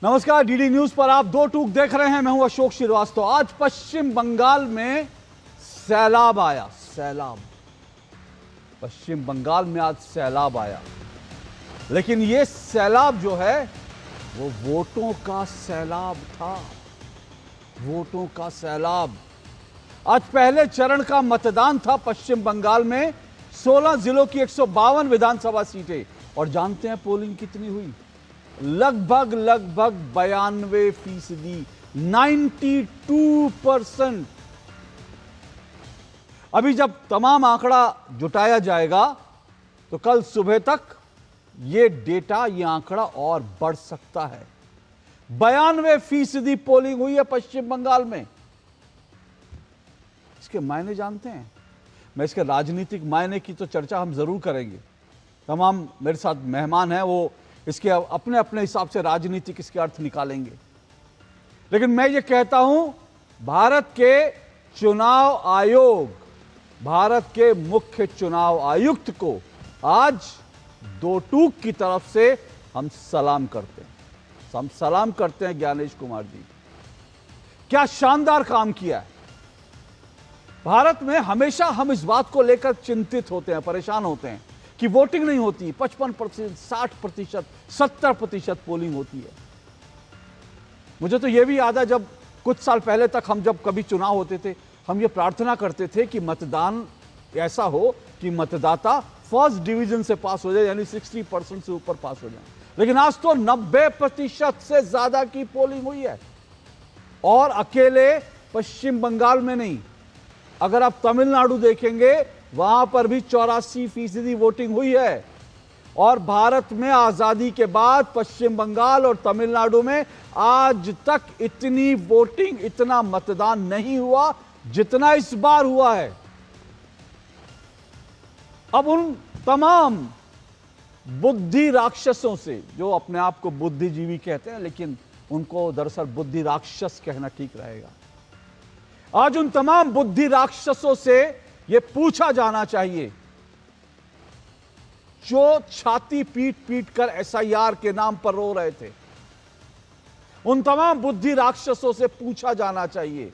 नमस्कार, DD news पर आप दो टूक देख रहे हैं। मैं हूं अशोक श्रीवास्तव। आज पश्चिम बंगाल में सैलाब आया। सैलाब, पश्चिम बंगाल में आज सैलाब आया, लेकिन यह सैलाब जो है वो वोटों का सैलाब था। वोटों का सैलाब। आज पहले चरण का मतदान था पश्चिम बंगाल में। 16 जिलों की 152 विधानसभा सीटें। और जानते हैं पोलिंग कितनी हुई? लगभग 92%, 92%। अभी जब तमाम आंकड़ा जुटाया जाएगा तो कल सुबह तक ये डेटा, ये आंकड़ा और बढ़ सकता है। 92% पोलिंग हुई है पश्चिम बंगाल में। इसके मायने जानते हैं? मैं इसके राजनीतिक मायने की तो चर्चा हम जरूर करेंगे। तमाम मेरे साथ मेहमान हैं, वो इसके अपने अपने हिसाब से राजनीतिक इसके अर्थ निकालेंगे। लेकिन मैं ये कहता हूं, भारत के चुनाव आयोग, भारत के मुख्य चुनाव आयुक्त को आज दो टूक की तरफ से हम सलाम करते हैं। हम सलाम करते हैं ज्ञानेश कुमार जी। क्या शानदार काम किया है। भारत में हमेशा हम इस बात को लेकर चिंतित होते हैं, परेशान होते हैं कि वोटिंग नहीं होती। 55%, 60%, 70% पोलिंग होती है। मुझे तो यह भी याद है, जब कुछ साल पहले तक हम जब कभी चुनाव होते थे, हम ये प्रार्थना करते थे कि मतदान ऐसा हो कि मतदाता फर्स्ट डिवीजन से पास हो जाए, यानी 60% से ऊपर पास हो जाए। लेकिन आज तो 90% से ज्यादा की पोलिंग हुई है। और अकेले पश्चिम बंगाल में नहीं, अगर आप तमिलनाडु देखेंगे वहां पर भी 84% वोटिंग हुई है। और भारत में आजादी के बाद पश्चिम बंगाल और तमिलनाडु में आज तक इतनी वोटिंग, इतना मतदान नहीं हुआ जितना इस बार हुआ है। अब उन तमाम बुद्धि राक्षसों से, जो अपने आप को बुद्धिजीवी कहते हैं, लेकिन उनको दरअसल बुद्धि राक्षस कहना ठीक रहेगा। आज उन तमाम बुद्धि राक्षसों से यह पूछा जाना चाहिए जो छाती पीट पीट कर एसआईआर के नाम पर रो रहे थे। उन तमाम बुद्धि राक्षसों से पूछा जाना चाहिए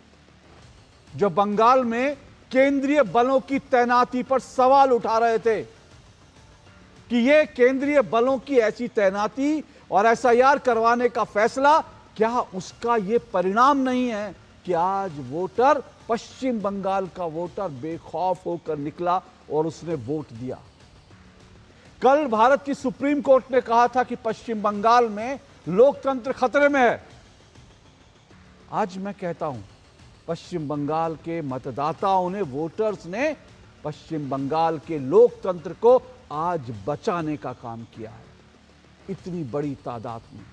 जो बंगाल में केंद्रीय बलों की तैनाती पर सवाल उठा रहे थे कि यह केंद्रीय बलों की ऐसी तैनाती और एसआईआर करवाने का फैसला, क्या उसका यह परिणाम नहीं है कि आज वोटर, पश्चिम बंगाल का वोटर बेखौफ होकर निकला और उसने वोट दिया। कल भारत की सुप्रीम कोर्ट ने कहा था कि पश्चिम बंगाल में लोकतंत्र खतरे में है। आज मैं कहता हूं, पश्चिम बंगाल के मतदाताओं ने, वोटर्स ने पश्चिम बंगाल के लोकतंत्र को आज बचाने का काम किया है, इतनी बड़ी तादाद में।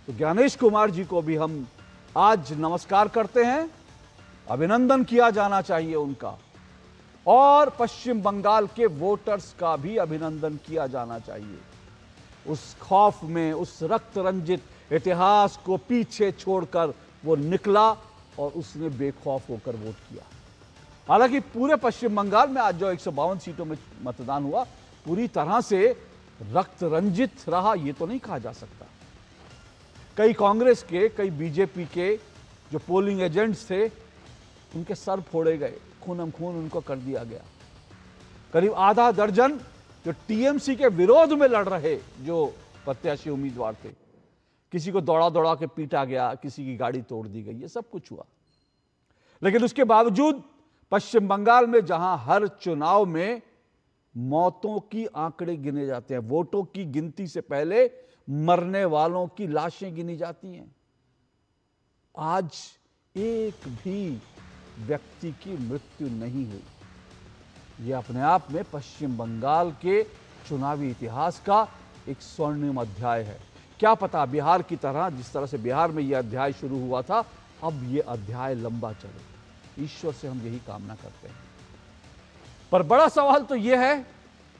तो ज्ञानेश कुमार जी को भी हम आज नमस्कार करते हैं, अभिनंदन किया जाना चाहिए उनका। और पश्चिम बंगाल के वोटर्स का भी अभिनंदन किया जाना चाहिए। उस खौफ में, उस रक्त रंजित इतिहास को पीछे छोड़कर वो निकला और उसने बेखौफ होकर वोट किया। हालांकि पूरे पश्चिम बंगाल में आज जो 152 सीटों में मतदान हुआ, पूरी तरह से रक्त रंजित रहा, ये तो नहीं कहा जा सकता। कई कांग्रेस के, कई बीजेपी के जो पोलिंग एजेंट्स थे, उनके सर फोड़े गए, खूनम खून उनको कर दिया गया। करीब आधा दर्जन जो टीएमसी के विरोध में लड़ रहे जो प्रत्याशी उम्मीदवार थे, किसी को दौड़ा दौड़ा के पीटा गया, किसी की गाड़ी तोड़ दी गई, ये सब कुछ हुआ। लेकिन उसके बावजूद पश्चिम बंगाल में, जहां हर चुनाव में मौतों की आंकड़े गिने जाते हैं, वोटों की गिनती से पहले मरने वालों की लाशें गिनी जाती हैं, आज एक भी व्यक्ति की मृत्यु नहीं हुई। यह अपने आप में पश्चिम बंगाल के चुनावी इतिहास का एक स्वर्णिम अध्याय है। क्या पता बिहार की तरह, जिस तरह से बिहार में यह अध्याय शुरू हुआ था, अब यह अध्याय लंबा चले। ईश्वर से हम यही कामना करते हैं। पर बड़ा सवाल तो यह है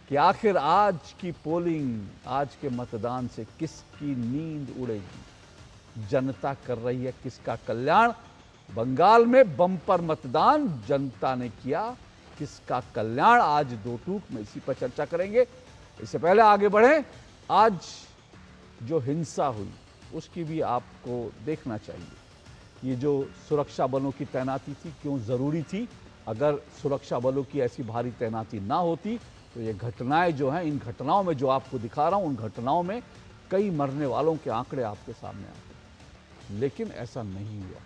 कि आखिर आज की पोलिंग, आज के मतदान से किसकी नींद उड़ेगी? जनता कर रही है किसका कल्याण? बंगाल में बम्पर मतदान जनता ने किया, किसका कल्याण? आज दो टूक में इसी पर चर्चा करेंगे। इससे पहले आगे बढ़े, आज जो हिंसा हुई, उसकी भी आपको देखना चाहिए। ये जो सुरक्षा बलों की तैनाती थी क्यों ज़रूरी थी? अगर सुरक्षा बलों की ऐसी भारी तैनाती ना होती तो ये घटनाएं जो हैं, इन घटनाओं में जो आपको दिखा रहा हूं, उन घटनाओं में कई मरने वालों के आंकड़े आपके सामने आते। लेकिन ऐसा नहीं हुआ।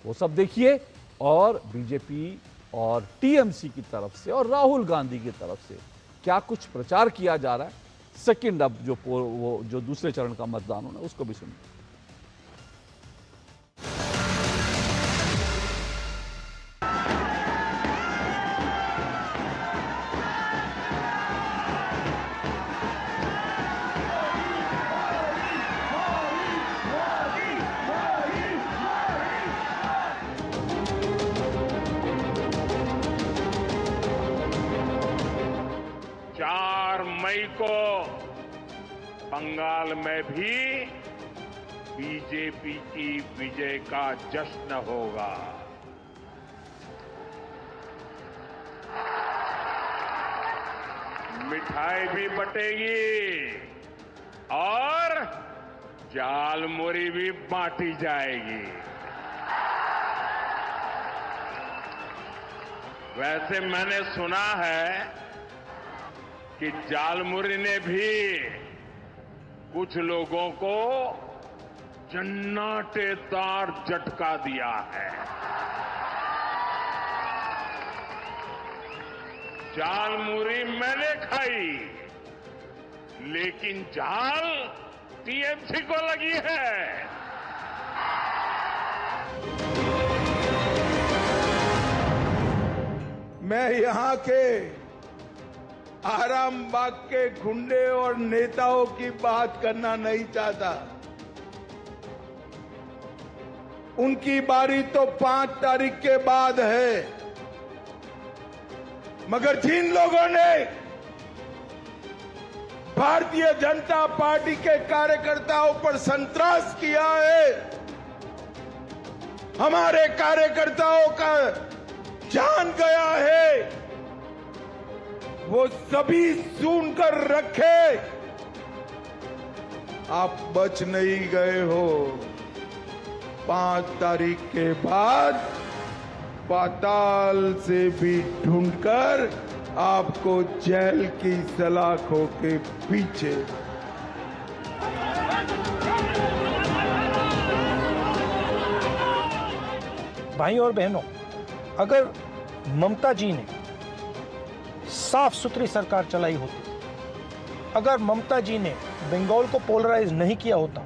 वो सब देखिए। और बीजेपी और टीएमसी की तरफ से और राहुल गांधी की तरफ से क्या कुछ प्रचार किया जा रहा है। सेकंड अब जो दूसरे चरण का मतदान होना, उसको भी सुनिए। मई को बंगाल में भी बीजेपी की विजय का जश्न होगा। मिठाई भी बटेगी और झालमुरी भी बांटी जाएगी। वैसे मैंने सुना है कि झालमुरी ने भी कुछ लोगों को जन्नाटेदार झटका दिया है। झालमुरी मैंने खाई, लेकिन झाल टीएमसी को लगी है। मैं यहां के आरामबाग के गुंडे और नेताओं की बात करना नहीं चाहता। उनकी बारी तो 5 तारीख के बाद है। मगर जिन लोगों ने भारतीय जनता पार्टी के कार्यकर्ताओं पर संत्रास किया है, हमारे कार्यकर्ताओं का जान गया है, वो सभी सुनकर रखे। आप बच नहीं गए हो। 5 तारीख के बाद पाताल से भी ढूंढकर आपको जेल की सलाखों के पीछे। भाई और बहनों, अगर ममता जी ने साफ सुथरी सरकार चलाई होती, अगर ममता जी ने बंगाल को पोलराइज नहीं किया होता,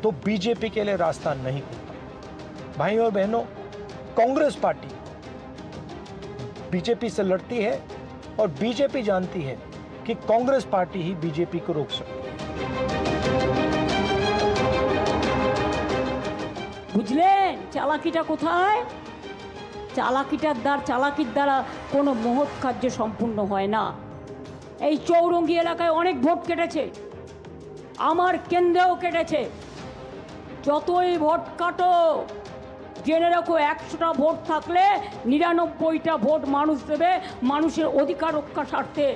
तो बीजेपी के लिए रास्ता नहीं खुलता। भाई और बहनों, कांग्रेस पार्टी बीजेपी से लड़ती है और बीजेपी जानती है कि कांग्रेस पार्टी ही बीजेपी को रोक सकती है। বুঝলেন চালাকিটা কোথায়? চালাকির দ্বারা কোনো মহৎ কার্য সম্পূর্ণ হয় না। এই চৌরঙ্গি এলাকায় অনেক ভোট কেটেছে, আমার কেন্দ্রেও কেটেছে। যতই ভোট কাটো, জেনে রাখো 100টা ভোট থাকলে 99টা ভোট মানুষ দেবে মানুষের অধিকার রক্ষার স্বার্থে।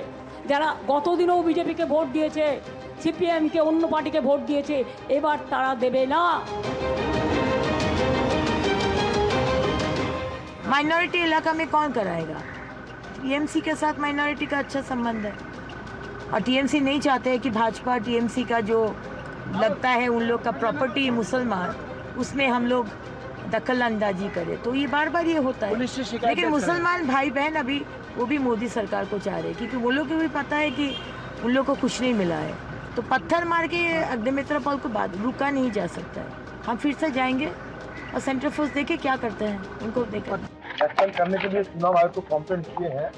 যারা গতদিনও বিজেপিকে ভোট দিয়েছে, সিপিএমকে, অন্য পার্টিকে ভোট দিয়েছে, এবার তারা দেবে না। माइनॉरिटी इलाका में कौन कराएगा? टीएमसी के साथ माइनॉरिटी का अच्छा संबंध है और टीएमसी नहीं चाहते हैं कि भाजपा टीएमसी का जो लगता है उन लोग का प्रॉपर्टी मुसलमान, उसमें हम लोग दखल अंदाजी करें। तो ये बार बार ये होता है। लेकिन मुसलमान भाई बहन अभी वो भी मोदी सरकार को चाह रहे, क्योंकि वो लोग को भी पता है कि उन लोग को कुछ नहीं मिला है। तो पत्थर मार के अग्निमित्र को रुका नहीं जा सकता है। हम फिर से जाएंगे और सेंट्रल फोर्स देखे क्या करते हैं, उनको देखा एक्शन करने के लिए चुनाव आयोग को कंप्लेंट किए हैं।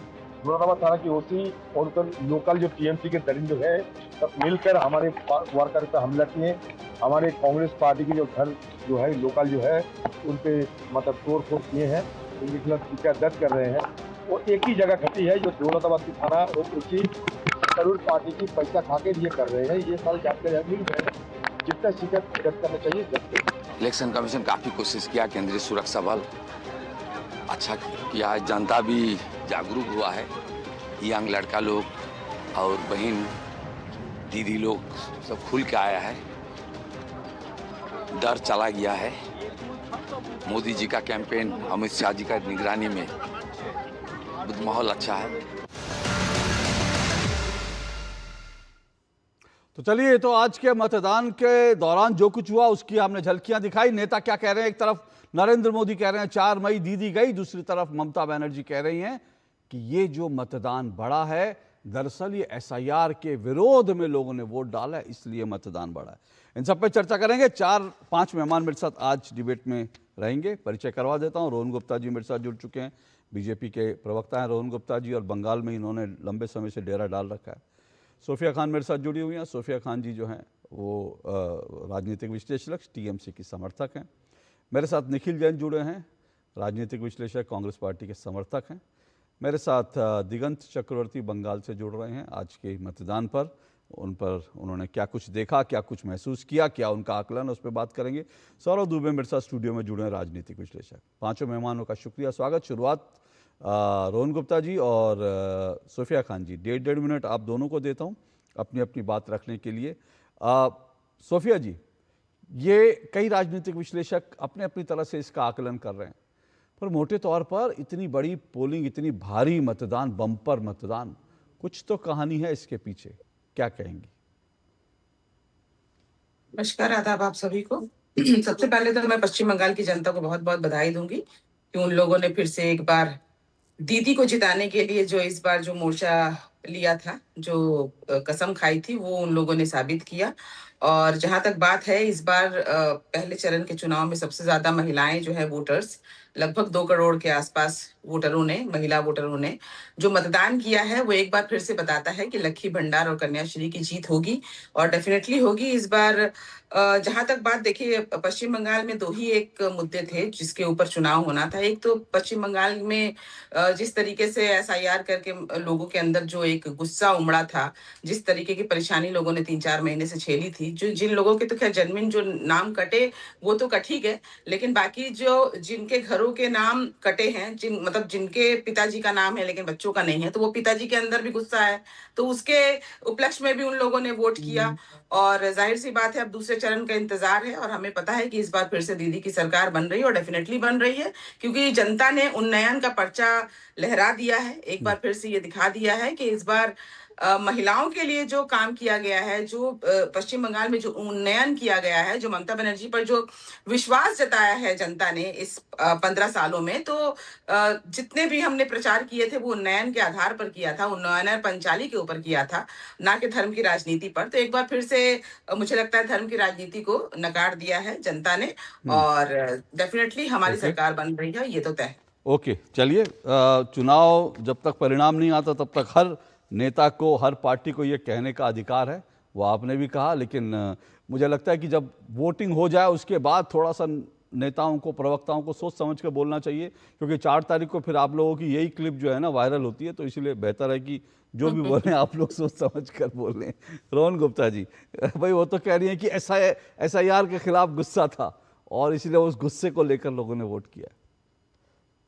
मुरादाबाद थाना की ओसी और उनका लोकल जो टीएमसी के दरिंद है, सब मिलकर हमारे वर्कर पर हमला किए। हमारे कांग्रेस पार्टी के जो घर जो है लोकल जो है उन पे मतलब तोड़ फोड़ किए हैं, उनके खिलाफ शिकायत दर्ज कर रहे हैं। और एक ही जगह घटी है जो दौलताबाद की थाना और उसी जरूर पार्टी की पैसा खा के ये कर रहे हैं। ये सारी जानकारी मिल रहे हैं, जितना शिकायत दर्ज करना चाहिए जब। इलेक्शन कमीशन काफ़ी कोशिश किया, केंद्रीय सुरक्षा बल अच्छा किया, जनता भी जागरूक हुआ है। यंग लड़का लोग और बहन दीदी लोग सब खुल के आया है। डर चला गया है। मोदी जी का कैंपेन, अमित शाह जी का निगरानी में माहौल अच्छा है। तो चलिए, तो आज के मतदान के दौरान जो कुछ हुआ उसकी हमने झलकियां दिखाई। नेता क्या कह रहे हैं? एक तरफ नरेंद्र मोदी कह रहे हैं 4 मई दीदी गई, दूसरी तरफ ममता बनर्जी कह रही हैं कि ये जो मतदान बढ़ा है, दरअसल ये SIR के विरोध में लोगों ने वोट डाला है, इसलिए मतदान बढ़ा है। इन सब पे चर्चा करेंगे। 4-5 मेहमान मेरे साथ आज डिबेट में रहेंगे। परिचय करवा देता हूं। रोहन गुप्ता जी मेरे साथ जुड़ चुके हैं, बीजेपी के प्रवक्ता हैं रोहन गुप्ता जी, और बंगाल में इन्होंने लंबे समय से डेरा डाल रखा है। सोफिया खान मेरे साथ जुड़ी हुई हैं। सोफिया खान जी जो हैं वो राजनीतिक विश्लेषक, TMC की समर्थक हैं। मेरे साथ निखिल जैन जुड़े हैं, राजनीतिक विश्लेषक, कांग्रेस पार्टी के समर्थक हैं। मेरे साथ दिगंत चक्रवर्ती बंगाल से जुड़ रहे हैं। आज के मतदान पर उन्होंने क्या कुछ देखा, क्या कुछ महसूस किया, क्या उनका आकलन, उस पर बात करेंगे। सौरभ दुबे मेरे साथ स्टूडियो में जुड़े हैं, राजनीतिक विश्लेषक। पांचों मेहमानों का शुक्रिया, स्वागत। शुरुआत रोहन गुप्ता जी और सोफिया खान जी, 1.5 मिनट आप दोनों को देता हूं अपनी अपनी बात रखने के लिए। सोफिया जी, ये कई राजनीतिक विश्लेषक अपने अपनी तरह से इसका आकलन कर रहे हैं, पर मोटे तौर पर इतनी बड़ी पोलिंग, इतनी भारी मतदान, बम्पर मतदान, कुछ तो कहानी है इसके पीछे, क्या कहेंगी? नमस्कार, आदाब आप सभी को। सबसे पहले तो मैं पश्चिम बंगाल की जनता को बहुत बहुत बधाई दूंगी कि उन लोगों ने फिर से एक बार दीदी को जिताने के लिए जो इस बार जो मोर्चा लिया था, जो कसम खाई थी, वो उन लोगों ने साबित किया। और जहां तक बात है, इस बार पहले चरण के चुनाव में सबसे ज्यादा महिलाएं जो है वोटर्स, लगभग 2 करोड़ के आसपास वोटरों ने, महिला वोटरों ने जो मतदान किया है, वो एक बार फिर से बताता है कि लक्ष्मी भंडार और कन्याश्री की जीत होगी, और डेफिनेटली होगी इस बार। जहां तक बात, देखिए, पश्चिम बंगाल में 2 ही एक मुद्दे थे जिसके ऊपर चुनाव होना था। एक तो पश्चिम बंगाल में जिस तरीके से SIR करके लोगों के अंदर जो एक गुस्सा उमड़ा था, जिस तरीके की परेशानी लोगों ने 3-4 महीने से झेली थी, जो जिन लोगों के तो खैर जेन्युइन जो नाम कटे वो तो कट ही गए, लेकिन बाकी जो जिनके घरों के नाम कटे हैं, मतलब जिनके पिताजी का नाम है लेकिन बच्चों का नहीं है, तो वो पिताजी के अंदर भी गुस्सा है, तो उसके उपलक्ष्य में भी उन लोगों ने वोट किया। और जाहिर सी बात है, अब दूसरे चरण का इंतजार है, और हमें पता है कि इस बार फिर से दीदी की सरकार बन रही है, और डेफिनेटली बन रही है, क्योंकि जनता ने उन्नयन का पर्चा लहरा दिया है। एक बार फिर से ये दिखा दिया है कि इस बार महिलाओं के लिए जो काम किया गया है, जो पश्चिम बंगाल में जो उन्नयन किया गया है, जो ममता बनर्जी पर जो विश्वास जताया है जनता ने इस 15 सालों में, तो जितने भी हमने प्रचार किए थे वो उन्नयन के आधार पर किया था, उन्नयन और पंचाली के ऊपर किया था, ना कि धर्म की राजनीति पर। तो एक बार फिर से मुझे लगता है धर्म की राजनीति को नकार दिया है जनता ने, और डेफिनेटली हमारी सरकार बन रही है, ये तो तय है। ओके, चलिए, चुनाव जब तक परिणाम नहीं आता तब तक हर नेता को, हर पार्टी को ये कहने का अधिकार है, वो आपने भी कहा, लेकिन मुझे लगता है कि जब वोटिंग हो जाए उसके बाद थोड़ा सा नेताओं को, प्रवक्ताओं को सोच समझ कर बोलना चाहिए, क्योंकि 4 तारीख को फिर आप लोगों की यही क्लिप जो है ना वायरल होती है, तो इसलिए बेहतर है कि जो भी बोलें आप लोग सोच समझ कर बोलें। रोहन गुप्ता जी, भाई वो तो कह रही हैं कि SIR के खिलाफ गुस्सा था और इसलिए उस गुस्से को लेकर लोगों ने वोट किया।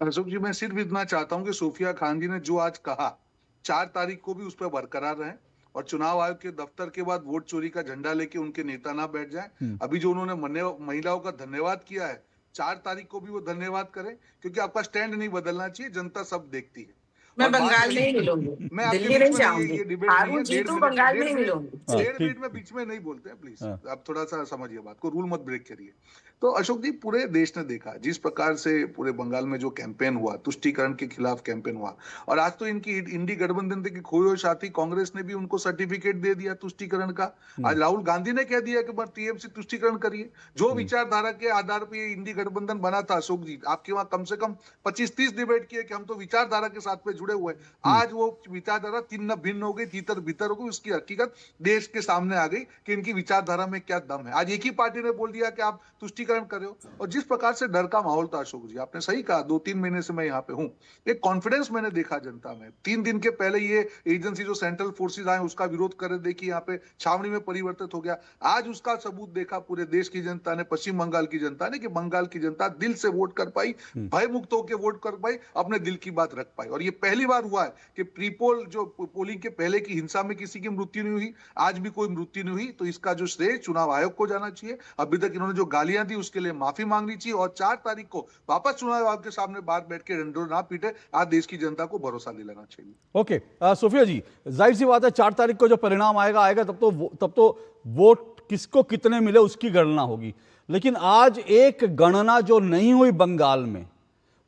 अशोक जी, मैं सिर्फ इतना चाहता हूं कि सोफिया खान जी ने जो आज कहा, 4 तारीख को भी उस पर बरकरार रहें, और चुनाव आयोग के दफ्तर के बाद वोट चोरी का झंडा लेके उनके नेता ना बैठ जाएं। अभी जो उन्होंने महिलाओं का धन्यवाद किया है, 4 तारीख को भी वो धन्यवाद करें, क्योंकि आपका स्टैंड नहीं बदलना चाहिए, जनता सब देखती है। मैं बंगाल में ही मिलूंगी, दिल्ली नहीं जाऊंगी, हारूं जीतूं बंगाल में ही मिलूंगी। 1.5 मिनट में बीच में नहीं बोलते हैं, प्लीज आप थोड़ा सा समझिए बात को, रूल मत ब्रेक करिए। तो अशोक जी, पूरे देश ने देखा जिस प्रकार से पूरे बंगाल में जो कैंपेन हुआ, तुष्टीकरण के खिलाफ कैंपेन हुआ, और आज तो इनकी इंडी गठबंधन के खोए हुए साथी कांग्रेस ने भी उनको सर्टिफिकेट दे दिया तुष्टीकरण का। आज राहुल गांधी ने कह दिया कि TMC तुष्टीकरण करिए। जो विचारधारा के आधार पर इंडी गठबंधन बना था, अशोक जी, आपके वहां कम से कम 25-30 डिबेट किए कि हम तो विचारधारा के साथ में जुड़े हुए, आज वो विचारधारा तिन्न भिन्न हो गई, तीतर भीतर हो गई। उसकी हकीकत देश के सामने आ गई कि इनकी विचारधारा में क्या दम है। आज एक ही पार्टी ने बोल दिया कि आप तुष्टीकरण कर रहे हो, और जिस प्रकार से डर का माहौल था अशोक जी, आपने सही कहा, 2-3 महीने से मैं यहाँ पे हूँ, एक कॉन्फिडेंस मैंने देखा जनता में। 3 दिन के पहले ये एजेंसी जो सेंट्रल फोर्सेज आए उसका विरोध कर रहे, देखिए यहाँ पे छावनी में परिवर्तित हो गया। आज उसका सबूत देखा पूरे देश की जनता ने, पश्चिम बंगाल की जनता ने, कि बंगाल की जनता दिल से वोट कर पाई, भय मुक्त होकर वोट कर पाई, अपने दिल की बात रख पाई। और ये पहली पहली बार हुआ है कि प्रीपोल जो पोलिंग के पहले की हिंसा में किसी की मृत्यु नहीं हुई, आज भी कोई मृत्यु नहीं हुई, तो इसका जो श्रेय चुनाव आयोग को जाना चाहिए। अभी तक इन्होंने जो गालियां दी उसके लिए माफी मांगनी चाहिए और 4 तारीख को वापस चुनाव आयोग के सामने बात बैठ के डंडोर ना पीटे, आज देश की जनता को भरोसा दिलाना चाहिए। ओके सोफिया जी, जाहिर सी बात है 4 तारीख को जो परिणाम आएगा तब तो वोट किसको कितने मिले उसकी गणना होगी, लेकिन आज एक गणना जो नहीं हुई बंगाल में,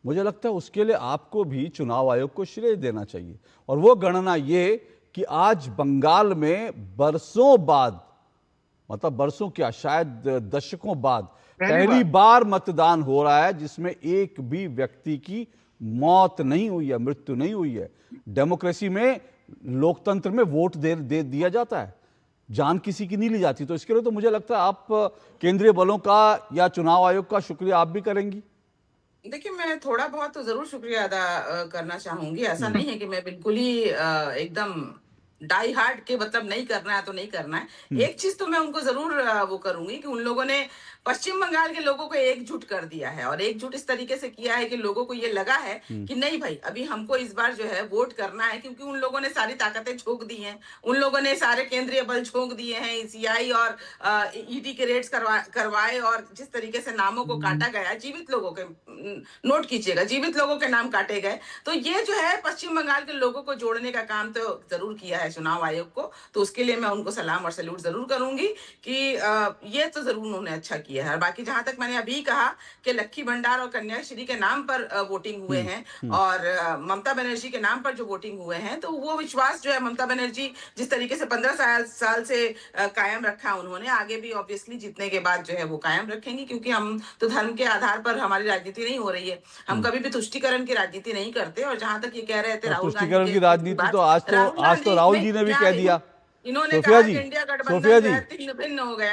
मुझे लगता है उसके लिए आपको भी चुनाव आयोग को श्रेय देना चाहिए। और वो गणना ये कि आज बंगाल में बरसों बाद, मतलब बरसों क्या शायद दशकों बाद पहली बार मतदान हो रहा है जिसमें एक भी व्यक्ति की मौत नहीं हुई है, मृत्यु नहीं हुई है। डेमोक्रेसी में, लोकतंत्र में वोट दे दिया जाता है, जान किसी की नहीं ली जाती। तो इसके लिए तो मुझे लगता है आप केंद्रीय बलों का या चुनाव आयोग का शुक्रिया आप भी करेंगी। देखिए, मैं थोड़ा बहुत तो जरूर शुक्रिया अदा करना चाहूंगी। ऐसा नहीं है कि मैं बिल्कुल ही एकदम डाई हार्ड के मतलब नहीं करना है तो नहीं करना है। एक चीज तो मैं उनको जरूर वो करूंगी कि उन लोगों ने पश्चिम बंगाल के लोगों को एकजुट कर दिया है, और एकजुट इस तरीके से किया है कि लोगों को ये लगा है कि नहीं भाई, अभी हमको इस बार जो है वोट करना है, क्योंकि उन लोगों ने सारी ताकतें झोंक दी हैं, उन लोगों ने सारे केंद्रीय बल झोंक दिए हैं, ईसीआई और ईडी के रेड्स करवाए, और जिस तरीके से नामों को काटा गया, जीवित लोगों के, नोट कीजिएगा, जीवित लोगों के नाम काटे गए। तो ये जो है पश्चिम बंगाल के लोगों को जोड़ने का काम तो जरूर किया है चुनाव आयोग को, तो उसके लिए मैं उनको सलाम और सैल्यूट जरूर करूंगी कि ये तो जरूर उन्होंने अच्छा किया है। और बाकी जहां तक मैंने अभी कहा कि लक्खी भंडार और कन्याश्री के नाम पर वोटिंग हुए हैं और ममता बनर्जी के नाम पर जो वोटिंग हुए हैं, तो वो विश्वास जो है ममता बनर्जी जिस तरीके से 15 साल से कायम रखा उन्होंने, आगे भी ऑब्वियसली जीतने के बाद जो है वो कायम रखेंगी, क्योंकि हम तो धर्म के आधार पर हमारी राजनीति नहीं हो रही है, हम कभी भी तुष्टिकरण की राजनीति नहीं करते। और जहां तक ये कह रहे थे राहुल तुष्टिकरण की राजनीति, तो आज तो राहुल जी ने भी कह दिया। इन्होंने कहा कि इंडिया गठबंधन भिन्न हो गया,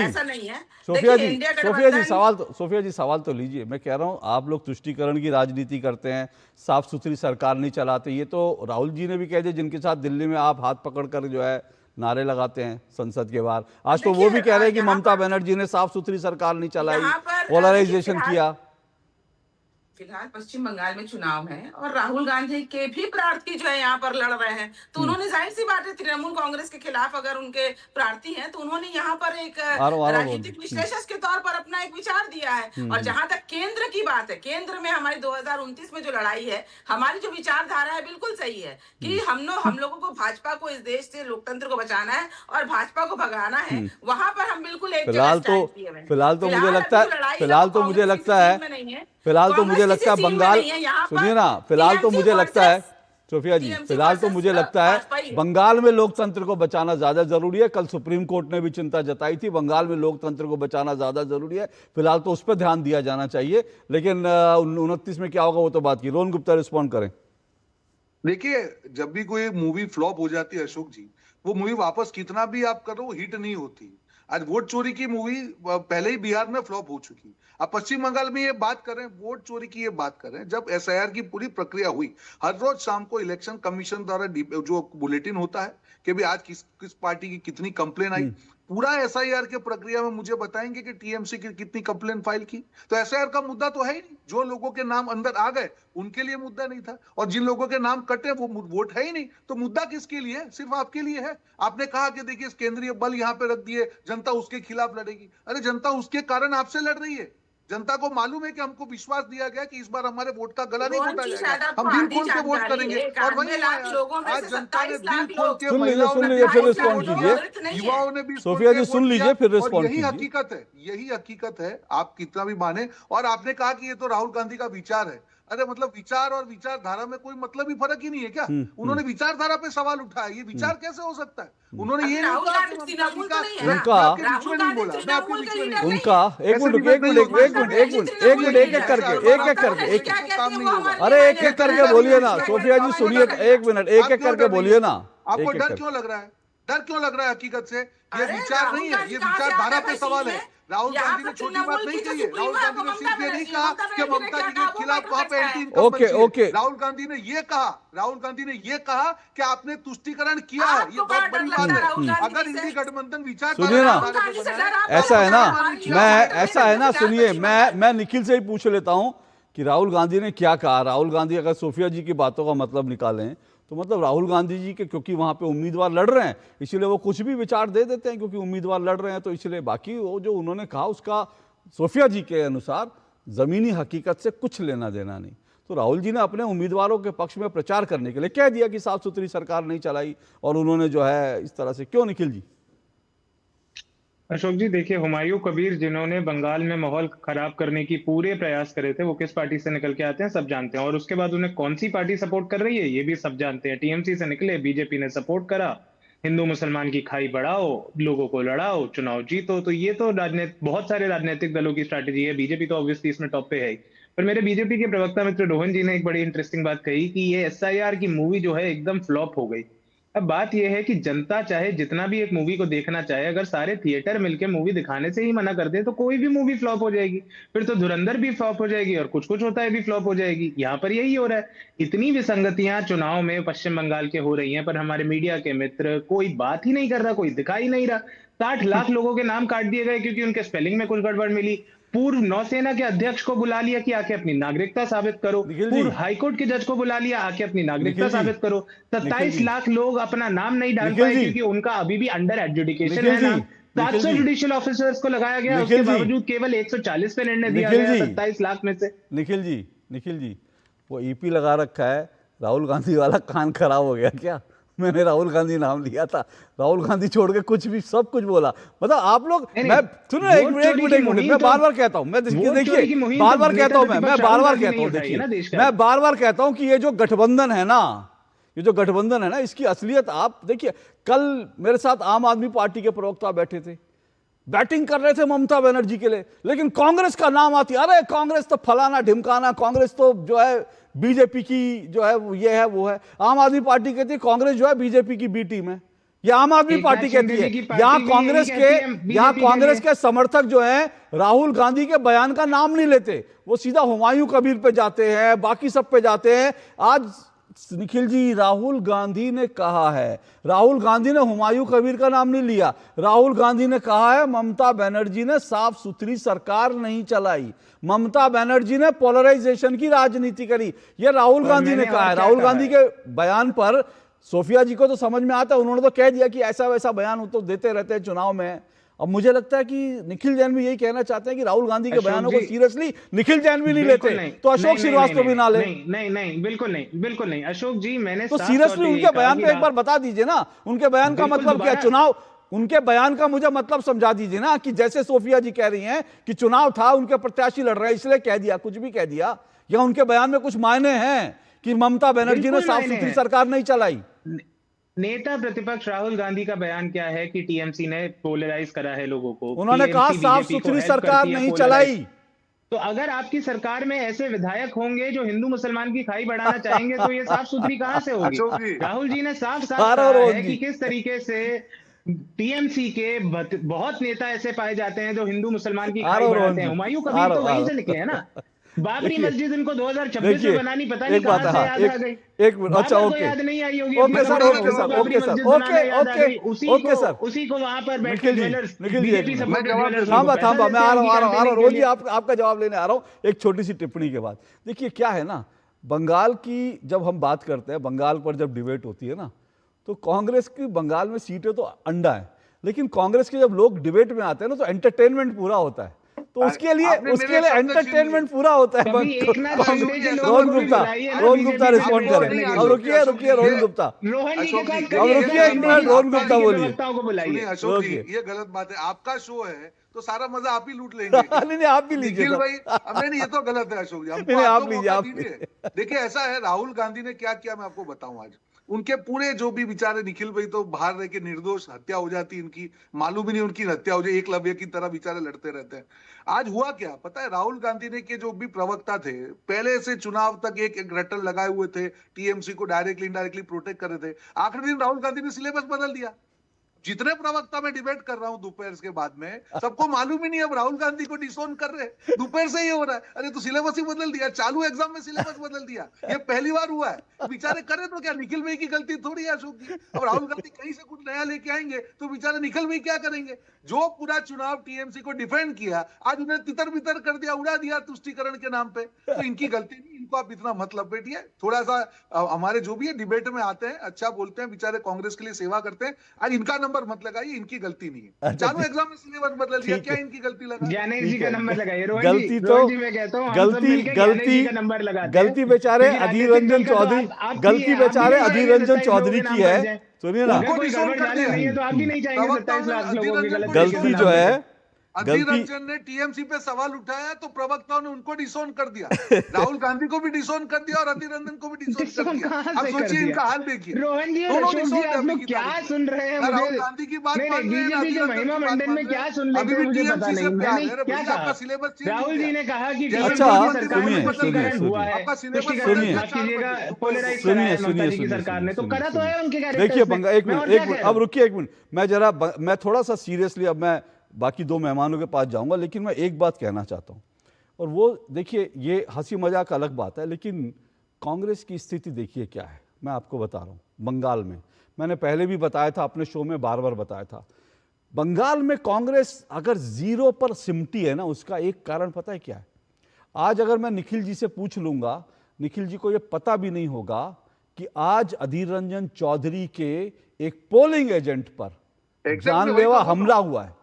ऐसा नहीं है। सोफिया जी सवाल तो लीजिए। मैं कह रहा हूं आप लोग तुष्टिकरण की राजनीति करते हैं, साफ सुथरी सरकार नहीं चलाते, ये तो राहुल जी ने भी कह दिया, जिनके साथ दिल्ली में आप हाथ पकड़कर जो है नारे लगाते हैं संसद के बाहर। आज तो वो भी कह रहे हैं कि ममता बनर्जी ने साफ सुथरी सरकार नहीं चलाई, पोलराइजेशन किया। फिलहाल पश्चिम बंगाल में चुनाव है और राहुल गांधी के भी प्रार्थी जो है यहाँ पर लड़ रहे हैं, तो उन्होंने जाहिर सी बात है तृणमूल कांग्रेस के खिलाफ अगर उनके प्रार्थी हैं तो उन्होंने यहाँ पर एक राजनीतिक विश्लेषक के तौर पर अपना एक विचार दिया है। और जहां तक केंद्र की बात है, केंद्र में हमारी 2029 में जो लड़ाई है, हमारी जो विचारधारा है बिल्कुल सही है कि हम लोगों को भाजपा को इस देश से लोकतंत्र को बचाना है और भाजपा को भगाना है। वहां पर हम बिल्कुल एक फिलहाल तो मुझे लगता है फिलहाल तो मुझे लगता है बंगाल, सुनिए ना, फिलहाल तो मुझे लगता है सोफिया जी, फिलहाल तो मुझे लगता है बंगाल में लोकतंत्र को बचाना ज्यादा जरूरी है। कल सुप्रीम कोर्ट ने भी चिंता जताई थी, बंगाल में लोकतंत्र को बचाना ज्यादा जरूरी है, फिलहाल तो उस पर ध्यान दिया जाना चाहिए। लेकिन 29 में क्या होगा वो तो बात की। रोहन गुप्ता रिस्पॉन्ड करें। देखिए, जब भी कोई मूवी फ्लॉप हो जाती है अशोक जी, वो मूवी वापस कितना भी आप करो हिट नहीं होती। आज वोट चोरी की मूवी पहले ही बिहार में फ्लॉप हो चुकी, अब पश्चिम बंगाल में ये बात कर रहे हैं, वोट चोरी की ये बात कर रहे हैं। जब एसआईआर की पूरी प्रक्रिया हुई, हर रोज शाम को इलेक्शन कमीशन द्वारा जो बुलेटिन होता है कि भी आज किस पार्टी की कितनी कंप्लेन आई, पूरा एसआईआर के प्रक्रिया में मुझे बताएंगे कि टीएमसी की कितनी कंप्लेन फाइल की। तो एसआईआर का मुद्दा तो है ही नहीं, जो लोगों के नाम अंदर आ गए उनके लिए मुद्दा नहीं था, और जिन लोगों के नाम कटे वो वोट है ही नहीं। तो मुद्दा किसके लिए है? सिर्फ आपके लिए है। आपने कहा कि देखिए केंद्रीय बल यहाँ पे रख दिए, जनता उसके खिलाफ लड़ेगी। अरे जनता उसके कारण आपसे लड़ रही है। जनता को मालूम है कि हमको विश्वास दिया गया कि इस बार हमारे वोट का गला नहीं घोटा जाएगा, हम दिल खोल के वोट करेंगे। और वही आज जनता ने दिल खोल के, सुन लीजिए फिर रिस्पॉन्ड कीजिए। युवाओं ने भी सोफिया जी सुन लीजिए फिर रिस्पॉन्ड कीजिए। यही हकीकत है, आप कितना भी माने। और आपने कहा कि ये तो राहुल गांधी का विचार है। अरे मतलब विचार और विचारधारा में कोई मतलब ही फर्क ही नहीं है क्या? उन्होंने विचारधारा पे सवाल उठाया, ये विचार कैसे हो सकता है? उन्होंने ये नहीं कहा, उनका एक एक करके बोलिए ना सोफिया जी, सुनिए, एक मिनट, एक करके बोलिए ना। आपको डर क्यों लग रहा है? डर क्यों लग रहा है? हकीकत से ये विचार नहीं है, ये विचारधारा पे सवाल है। राहुल गांधी ने छोटी बात नहीं कही है। राहुल गांधी ने सिर्फ ये नहीं कहा कि ममता जी के खिलाफ वहां पे एंटी इनकम। राहुल गांधी ने ये कहा कि आपने तुष्टिकरण किया है, ये बहुत बड़ी बात है। अगर इंडी गठबंधन विचार, सुनिए ना, ऐसा है ना, सुनिए, मैं निखिल से ही पूछ लेता हूं कि राहुल गांधी ने क्या कहा। राहुल गांधी अगर सोफिया जी की बातों का मतलब निकालें तो मतलब राहुल गांधी जी के, क्योंकि वहां पे उम्मीदवार लड़ रहे हैं इसलिए वो कुछ भी विचार दे देते हैं, क्योंकि उम्मीदवार लड़ रहे हैं तो इसलिए, बाकी वो जो उन्होंने कहा उसका सोफिया जी के अनुसार जमीनी हकीकत से कुछ लेना देना नहीं। तो राहुल जी ने अपने उम्मीदवारों के पक्ष में प्रचार करने के लिए कह दिया कि साफ सुथरी सरकार नहीं चलाई, और उन्होंने जो है इस तरह से, क्यों निखिल जी? अशोक जी देखिए, हुमायूं कबीर जिन्होंने बंगाल में माहौल खराब करने की पूरे प्रयास करे थे, वो किस पार्टी से निकल के आते हैं सब जानते हैं, और उसके बाद उन्हें कौन सी पार्टी सपोर्ट कर रही है ये भी सब जानते हैं। टीएमसी से निकले, बीजेपी ने सपोर्ट करा, हिंदू मुसलमान की खाई बढ़ाओ, लोगों को लड़ाओ, चुनाव जीतो। तो ये तो बहुत सारे राजनीतिक दलों की स्ट्रैटेजी है। बीजेपी तो ऑब्वियसली इसमें टॉप पे है ही। पर मेरे बीजेपी के प्रवक्ता मित्र रोहन जी ने एक बड़ी इंटरेस्टिंग बात कही कि ये एसआईआर की मूवी जो है एकदम फ्लॉप हो गई। अब बात यह है कि जनता चाहे जितना भी एक मूवी को देखना चाहे, अगर सारे थिएटर मिलकर मूवी दिखाने से ही मना कर दे तो कोई भी मूवी फ्लॉप हो जाएगी। फिर तो धुरंधर भी फ्लॉप हो जाएगी और कुछ कुछ होता है भी फ्लॉप हो जाएगी। यहाँ पर यही हो रहा है। इतनी विसंगतियां चुनाव में पश्चिम बंगाल के हो रही हैं, पर हमारे मीडिया के मित्र कोई बात ही नहीं कर रहा, कोई दिखा ही नहीं रहा। 60 लाख लोगों के नाम काट दिए गए क्योंकि उनके स्पेलिंग में कुछ गड़बड़ मिली। पूर्व नौसेना के अध्यक्ष को बुला लिया कि आके अपनी नागरिकता साबित करो। पूर्व हाईकोर्ट के जज को बुला लिया, आके अपनी नागरिकता साबित करो। 27 लाख लोग अपना नाम नहीं डाल पाए क्योंकि उनका अभी भी अंडर एडजुडिकेशन है ना। 700 जुडिशियल ऑफिसर्स को लगाया गया, उसके बावजूद केवल 140 पे निर्णय दिया गया 27 लाख में से। निखिल जी वो ईपी लगा रखा है, राहुल गांधी वाला कान खराब हो गया क्या? मैंने राहुल गांधी नाम लिया था, राहुल गांधी छोड़ के कुछ भी सब कुछ बोला। मतलब आप लोग, मैं सुनो एक मिनट, मैं बार बार कहता हूं, मैं देखिए बार बार कहता हूं, मैं बार बार कहता हूं, देखिए मैं बार बार कहता हूं कि ये जो गठबंधन है ना, इसकी असलियत आप देखिए। कल मेरे साथ आम आदमी पार्टी के प्रवक्ता बैठे थे, बैटिंग कर रहे थे ममता बनर्जी के लिए, लेकिन कांग्रेस का नाम आती, अरे कांग्रेस तो फलाना ढिमकाना, कांग्रेस तो जो है बीजेपी की जो है ये है वो है। आम आदमी पार्टी कहती है कांग्रेस जो है बीजेपी की बी टीम है, ये आम आदमी पार्टी कहती है। यहाँ कांग्रेस के समर्थक जो हैं राहुल गांधी के बयान का नाम नहीं लेते, वो सीधा हुमायूं कबीर पे जाते हैं, बाकी सब पे जाते हैं। आज निखिल जी, राहुल गांधी ने कहा है, राहुल गांधी ने हुमायूं कबीर का नाम नहीं लिया, राहुल गांधी ने कहा है ममता बनर्जी ने साफ सुथरी सरकार नहीं चलाई, ममता बनर्जी ने पोलराइजेशन की राजनीति करी, यह राहुल गांधी ने कहा है। राहुल गांधी के बयान पर सोफिया जी को तो समझ में आता है, उन्होंने तो कह दिया कि ऐसा वैसा बयान तो देते रहते हैं चुनाव में। अब मुझे लगता है कि निखिल जैन भी यही कहना चाहते हैं कि राहुल गांधी के बयानों को सीरियसली निखिल जैन भी नहीं लेते, तो अशोक श्रीवास्तव भी ना ले। नहीं, बिल्कुल नहीं अशोक जी, मैंने तो सीरियसली उनके बयान पे एक बार बता दीजिए ना, उनके बयान का मतलब क्या? चुनाव, उनके बयान का मुझे मतलब समझा दीजिए ना, कि जैसे सोफिया जी कह रही हैं कि चुनाव था, उनके प्रत्याशी लड़ रहे हैं इसलिए कह दिया, कुछ भी कह दिया, या उनके बयान में कुछ मायने हैं कि ममता बनर्जी ने साफ सुथरी सरकार नहीं चलाई? नेता प्रतिपक्ष राहुल गांधी का बयान क्या है कि टीएमसी ने पोलराइज करा है लोगों को। उन्होंने कहा साफ सुथरी सरकार नहीं चलाई। तो अगर आपकी सरकार में ऐसे विधायक होंगे जो हिंदू मुसलमान की खाई बढ़ाना चाहेंगे तो ये साफ सुथरी कहां से होगी? राहुल जी ने साफ कहा है कि किस तरीके से टीएमसी के बहुत नेता ऐसे पाए जाते हैं जो हिंदू मुसलमान की खाई बढ़ाते हैं। हुमायूं कबीर तो वहीं से निकले हैं ना। बाबरी मस्जिद इनको 2026 में बनानी पता नहीं कहां से याद आ गई। एक मिनट, अच्छा ओके, याद नहीं आई होगी। ओके सर, ओके सर, उसी को वहां पर बैठ के ज्वेलर्स बीजेपी सपोर्टेड, थांबा मैं आ रहा हूं रोज जी, आपका जवाब लेने आ रहा हूं। एक छोटी सी टिप्पणी के बाद देखिए क्या है ना, बंगाल की जब हम बात करते हैं, बंगाल पर जब डिबेट होती है ना, तो कांग्रेस की बंगाल में सीटें तो अंडा है, लेकिन कांग्रेस के जब लोग डिबेट में आते हैं ना तो एंटरटेनमेंट पूरा होता है, तो उसके लिए एंटरटेनमेंट पूरा होता है। रोहन गुप्ता रिस्पॉन्ड करें। अब रुकिए रोहन गुप्ता, अब रुकिए एक मिनट, रोहन गुप्ता बोलिए। अशोक जी, ये गलत बात है, आपका शो है तो सारा मजा आप ही लूट लेंगे। नहीं आप भी लीजिए भाई। नहीं, ये तो गलत है अशोक जी, आप लीजिए। देखिए ऐसा है, राहुल गांधी ने क्या किया मैं आपको बताऊं। आज उनके पूरे जो भी बेचारे, निखिल भाई तो बाहर रह के निर्दोष हत्या हो जाती, इनकी मालूम ही नहीं उनकी हत्या हो जाए, एकलव्य की तरह बेचारे लड़ते रहते हैं। आज हुआ क्या पता है, राहुल गांधी ने के जो भी प्रवक्ता थे पहले से चुनाव तक एक रट्टल लगाए हुए थे, टीएमसी को डायरेक्टली इनडायरेक्टली प्रोटेक्ट कर रहे थे। आखिरी दिन राहुल गांधी ने सिलेबस बदल दिया, जितने प्रवक्ता मैं डिबेट कर रहा हूं दोपहर के बाद में, सबको मालूम ही नहीं अब राहुल गांधी को डिसोन कर रहे हैं। दोपहर से ही हो रहा है। अरे तो सिलेबस ही बदल दिया, चालू एग्जाम में सिलेबस बदल दिया, ये पहली बार हुआ है। बेचारे करे तो क्या, निखिल भाई की गलती थोड़ी है अशोक जी। अब राहुल गांधी कहीं से कुछ नया लेके आएंगे तो बेचारे निखिल भाई क्या करेंगे? जो पूरा चुनाव टीएमसी को डिफेंड किया, आज उन्हें तितर बितर कर दिया, उड़ा दिया तुष्टीकरण के नाम पे। तो इनकी गलती नहीं, इनको आप इतना मत लपेटिए। थोड़ा सा हमारे जो भी है डिबेट में आते हैं, अच्छा बोलते हैं, बेचारे कांग्रेस के लिए सेवा करते हैं, आज इनका नंबर मत लगाइए, इनकी गलती नहीं है। चालू एग्जाम में सिलेबस बदल दिया, क्या इनकी गलती लगा? ज्ञानेश जी का नंबर लगाइए। गलती तो गलती बेचारे अधीर रंजन चौधरी, गलती बेचारे अधीर रंजन चौधरी की है। सुनिए ना, गलती जो है, अधीर रंजन ने टीएमसी पे सवाल उठाया तो प्रवक्ताओं ने उनको डिसोन कर दिया। राहुल गांधी को भी डिसोन कर दिया और अधीर रंजन को भी डिसोन कर दिया। अब सोचिए इनका हाल देखिए। रोहन जी, दोनों आप लोग क्या सुन रहे हैं? राहुल गांधी की बात मान रहे हैं, बीजेपी के महिमा मंडन में क्या सुन रहे हैं मुझे पता नहीं। मैंने क्या कहा? सिलेबस राहुल जी ने कहा कि अच्छा सरकार ने तो करा तो है उनके। देखिए एक मिनट, अब रुकिए एक मिनट, मैं थोड़ा सा सीरियसली अब मैं बाकी दो मेहमानों के पास जाऊंगा, लेकिन मैं एक बात कहना चाहता हूं, और वो देखिए, ये हंसी मजाक अलग बात है, लेकिन कांग्रेस की स्थिति देखिए क्या है। मैं आपको बता रहा हूं, बंगाल में, मैंने पहले भी बताया था, अपने शो में बार बार बताया था, बंगाल में कांग्रेस अगर जीरो पर सिमटी है ना, उसका एक कारण पता है क्या है? आज अगर मैं निखिल जी से पूछ लूंगा, निखिल जी को यह पता भी नहीं होगा कि आज अधीर रंजन चौधरी के एक पोलिंग एजेंट पर जानलेवा हमला हुआ है।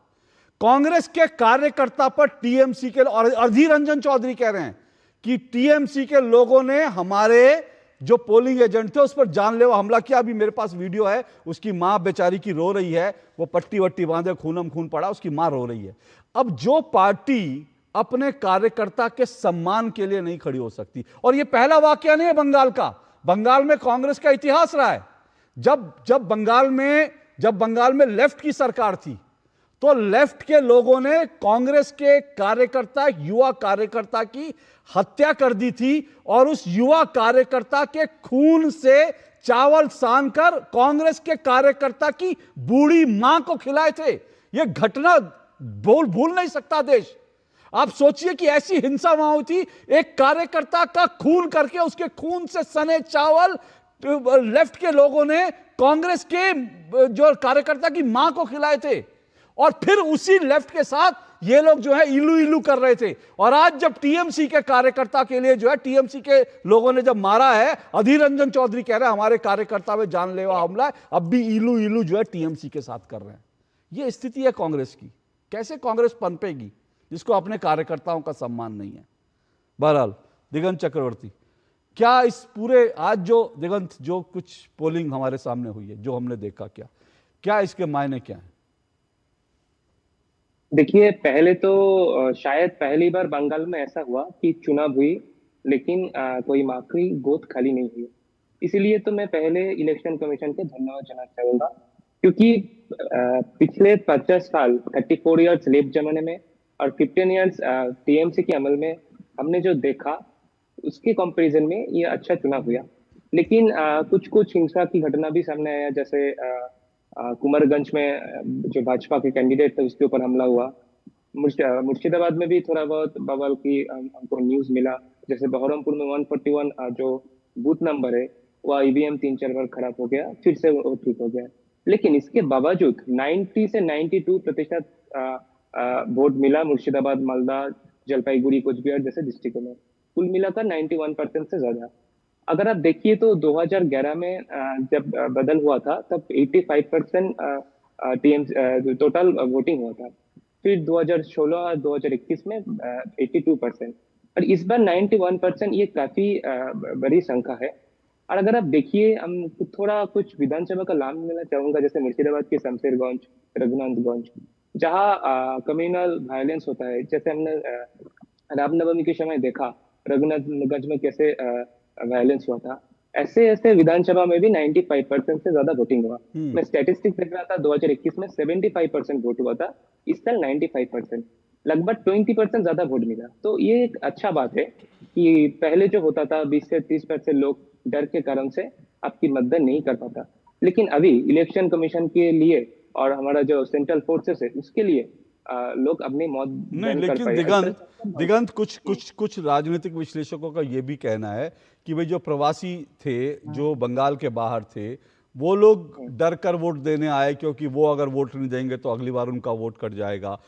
कांग्रेस के कार्यकर्ता पर टीएमसी के, और अधीर रंजन चौधरी कह रहे हैं कि टीएमसी के लोगों ने हमारे जो पोलिंग एजेंट थे उस पर जानलेवा हमला किया। अभी मेरे पास वीडियो है, उसकी मां बेचारी की रो रही है, वो पट्टी वट्टी बांधे, खूनम खून पड़ा, उसकी मां रो रही है। अब जो पार्टी अपने कार्यकर्ता के सम्मान के लिए नहीं खड़ी हो सकती, और ये पहला वाकया नहीं है बंगाल का, बंगाल में कांग्रेस का इतिहास रहा है। जब बंगाल में लेफ्ट की सरकार थी तो लेफ्ट के लोगों ने कांग्रेस के कार्यकर्ता, युवा कार्यकर्ता की हत्या कर दी थी, और उस युवा कार्यकर्ता के खून से चावल सानकर कांग्रेस के कार्यकर्ता की बूढ़ी मां को खिलाए थे। यह घटना भूल नहीं सकता देश। आप सोचिए कि ऐसी हिंसा वहां हुई थी, एक कार्यकर्ता का खून करके उसके खून से सने चावल लेफ्ट के लोगों ने कांग्रेस के जो कार्यकर्ता की मां को खिलाए थे, और फिर उसी लेफ्ट के साथ ये लोग जो है इलू इलू कर रहे थे। और आज जब टीएमसी के कार्यकर्ता के लिए जो है, टीएमसी के लोगों ने जब मारा है, अधीर रंजन चौधरी कह रहे हैं हमारे कार्यकर्ता में जानलेवा हमला है, अब भी इलू इलू जो है टीएमसी के साथ कर रहे हैं। ये स्थिति है कांग्रेस की। कैसे कांग्रेस पनपेगी जिसको अपने कार्यकर्ताओं का सम्मान नहीं है? बहरहाल दिगंत चक्रवर्ती, क्या इस पूरे आज जो कुछ पोलिंग हमारे सामने हुई है, जो हमने देखा, क्या इसके मायने क्या है? देखिए, पहले तो शायद पहली बार बंगाल में ऐसा हुआ कि चुनाव हुई लेकिन कोई आखिरी गोद खाली नहीं हुई। इसीलिए तो मैं पहले इलेक्शन कमीशन को धन्यवाद देना चाहूंगा, क्योंकि पिछले 50 साल 34 इयर्स लेफ्ट जमाने में और 15 इयर्स टीएमसी के अमल में हमने जो देखा, उसके कंपैरिजन में ये अच्छा चुनाव हुआ। लेकिन कुछ हिंसा की घटना भी सामने आया, जैसे कुमारगंज में जो भाजपा के कैंडिडेट थे उसके ऊपर हमला हुआ। मुर्शिदाबाद में भी थोड़ा बहुत बवाल की हमको न्यूज मिला, जैसे बहरमपुर में 141 जो बूथ नंबर है वह ईवीएम 3-4 बार खराब हो गया, फिर से वो ठीक हो गया। लेकिन इसके बावजूद 90 से 92% वोट मिला मुर्शिदाबाद, मालदा, जलपाईगुड़ी, कुचबिहार जैसे डिस्ट्रिक्टों में। कुल मिलाकर 91% से ज्यादा। अगर आप देखिए तो 2011 में जब बदल हुआ था तब 85% टोटल वोटिंग हुआ था। फिर 2016-2021 में 82%, और इस बार 91%। ये काफी बड़ी संख्या है। और अगर आप देखिए, हम थोड़ा कुछ विधानसभा का नाम लेना चाहूंगा, जैसे मुर्शिदाबाद के शमशेरगंज, रघुनाथगंज, जहाँ कम्युनल वायलेंस होता है। जैसे हमने रामनवमी के समय देखा रघुनाथगंज में कैसे वायलेंस हुआ था, ऐसे विधानसभा में भी 95% से ज्यादा वोटिंग हुआ। मैं स्टैटिस्टिक्स देख रहा था, 2021 में 75% वोट हुआ था, इस साल 95%, लगभग 20% ज्यादा वोट मिला। तो ये एक अच्छा बात है कि पहले जो होता था 20 से 30% लोग डर के कारण से आपकी मतदान नहीं कर पाता। लेकिन अभी इलेक्शन कमीशन के लिए और हमारा जो सेंट्रल फोर्सेस है उसके लिए लोग अपनी मौत नहीं, लेकिन दिगंत कुछ राजनीतिक विश्लेषकों का ये भी कहना है कि भाई जो प्रवासी थे, जो बंगाल के बाहर थे, वो लोग डर कर वोट देने आए, क्योंकि वो अगर वोट नहीं देंगे तो अगली बार उनका वोट कट जाएगा।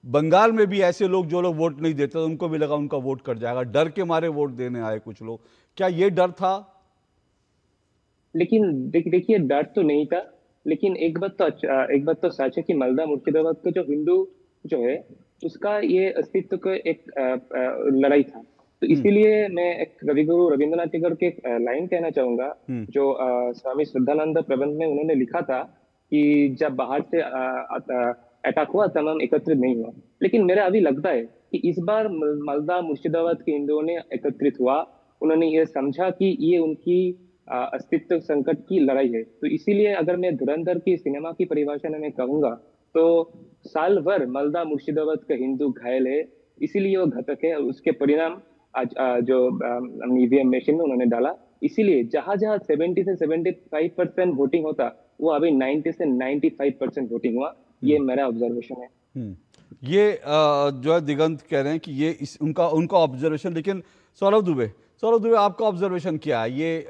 बंगाल में भी ऐसे लोग जो लोग वोट नहीं देते, तो उनको भी लगा उनका वोट कट जाएगा, डर के मारे वोट देने आए कुछ लोग। क्या ये डर था? लेकिन देखिए, डर तो नहीं था, लेकिन एक बात तो सच है कि मालदा मुर्शिदाबाद का जो हिंदू जो है उसका ये अस्तित्व का एक लड़ाई था। तो इसीलिए मैं एक कविगुरु रविंद्रनाथ टैगोर के लाइन कहना चाहूंगा, जो स्वामी श्रद्धानंद प्रबंध में उन्होंने लिखा था कि जब बाहर से अटैक हुआ तमाम एकत्रित नहीं हुआ। लेकिन मेरा अभी लगता है कि इस बार मालदा मुर्शिदाबाद के हिंदुओं ने एकत्रित हुआ, उन्होंने ये समझा कि ये उनकी अस्तित्व संकट की लड़ाई है। तो इसीलिए अगर मैं धुरंधर की सिनेमा की परिभाषा में कहूंगा तो साल भर मालदा मुर्शिदाबाद का हिंदू घायल है, इसीलिए वो घातक है। और उसके परिणाम आज जो ईवीएम मशीन में उन्होंने डाला, इसीलिए जहां 70 से 75% वोटिंग होता, वो अभी 90 से 95% वोटिंग हुआ। ये मेरा ऑब्जर्वेशन है। ये जो है दिगंत कह रहे हैं कि ये उनका ऑब्जर्वेशन। लेकिन सौरभ दुबे, आपका ऑब्जर्वेशन क्या है? ये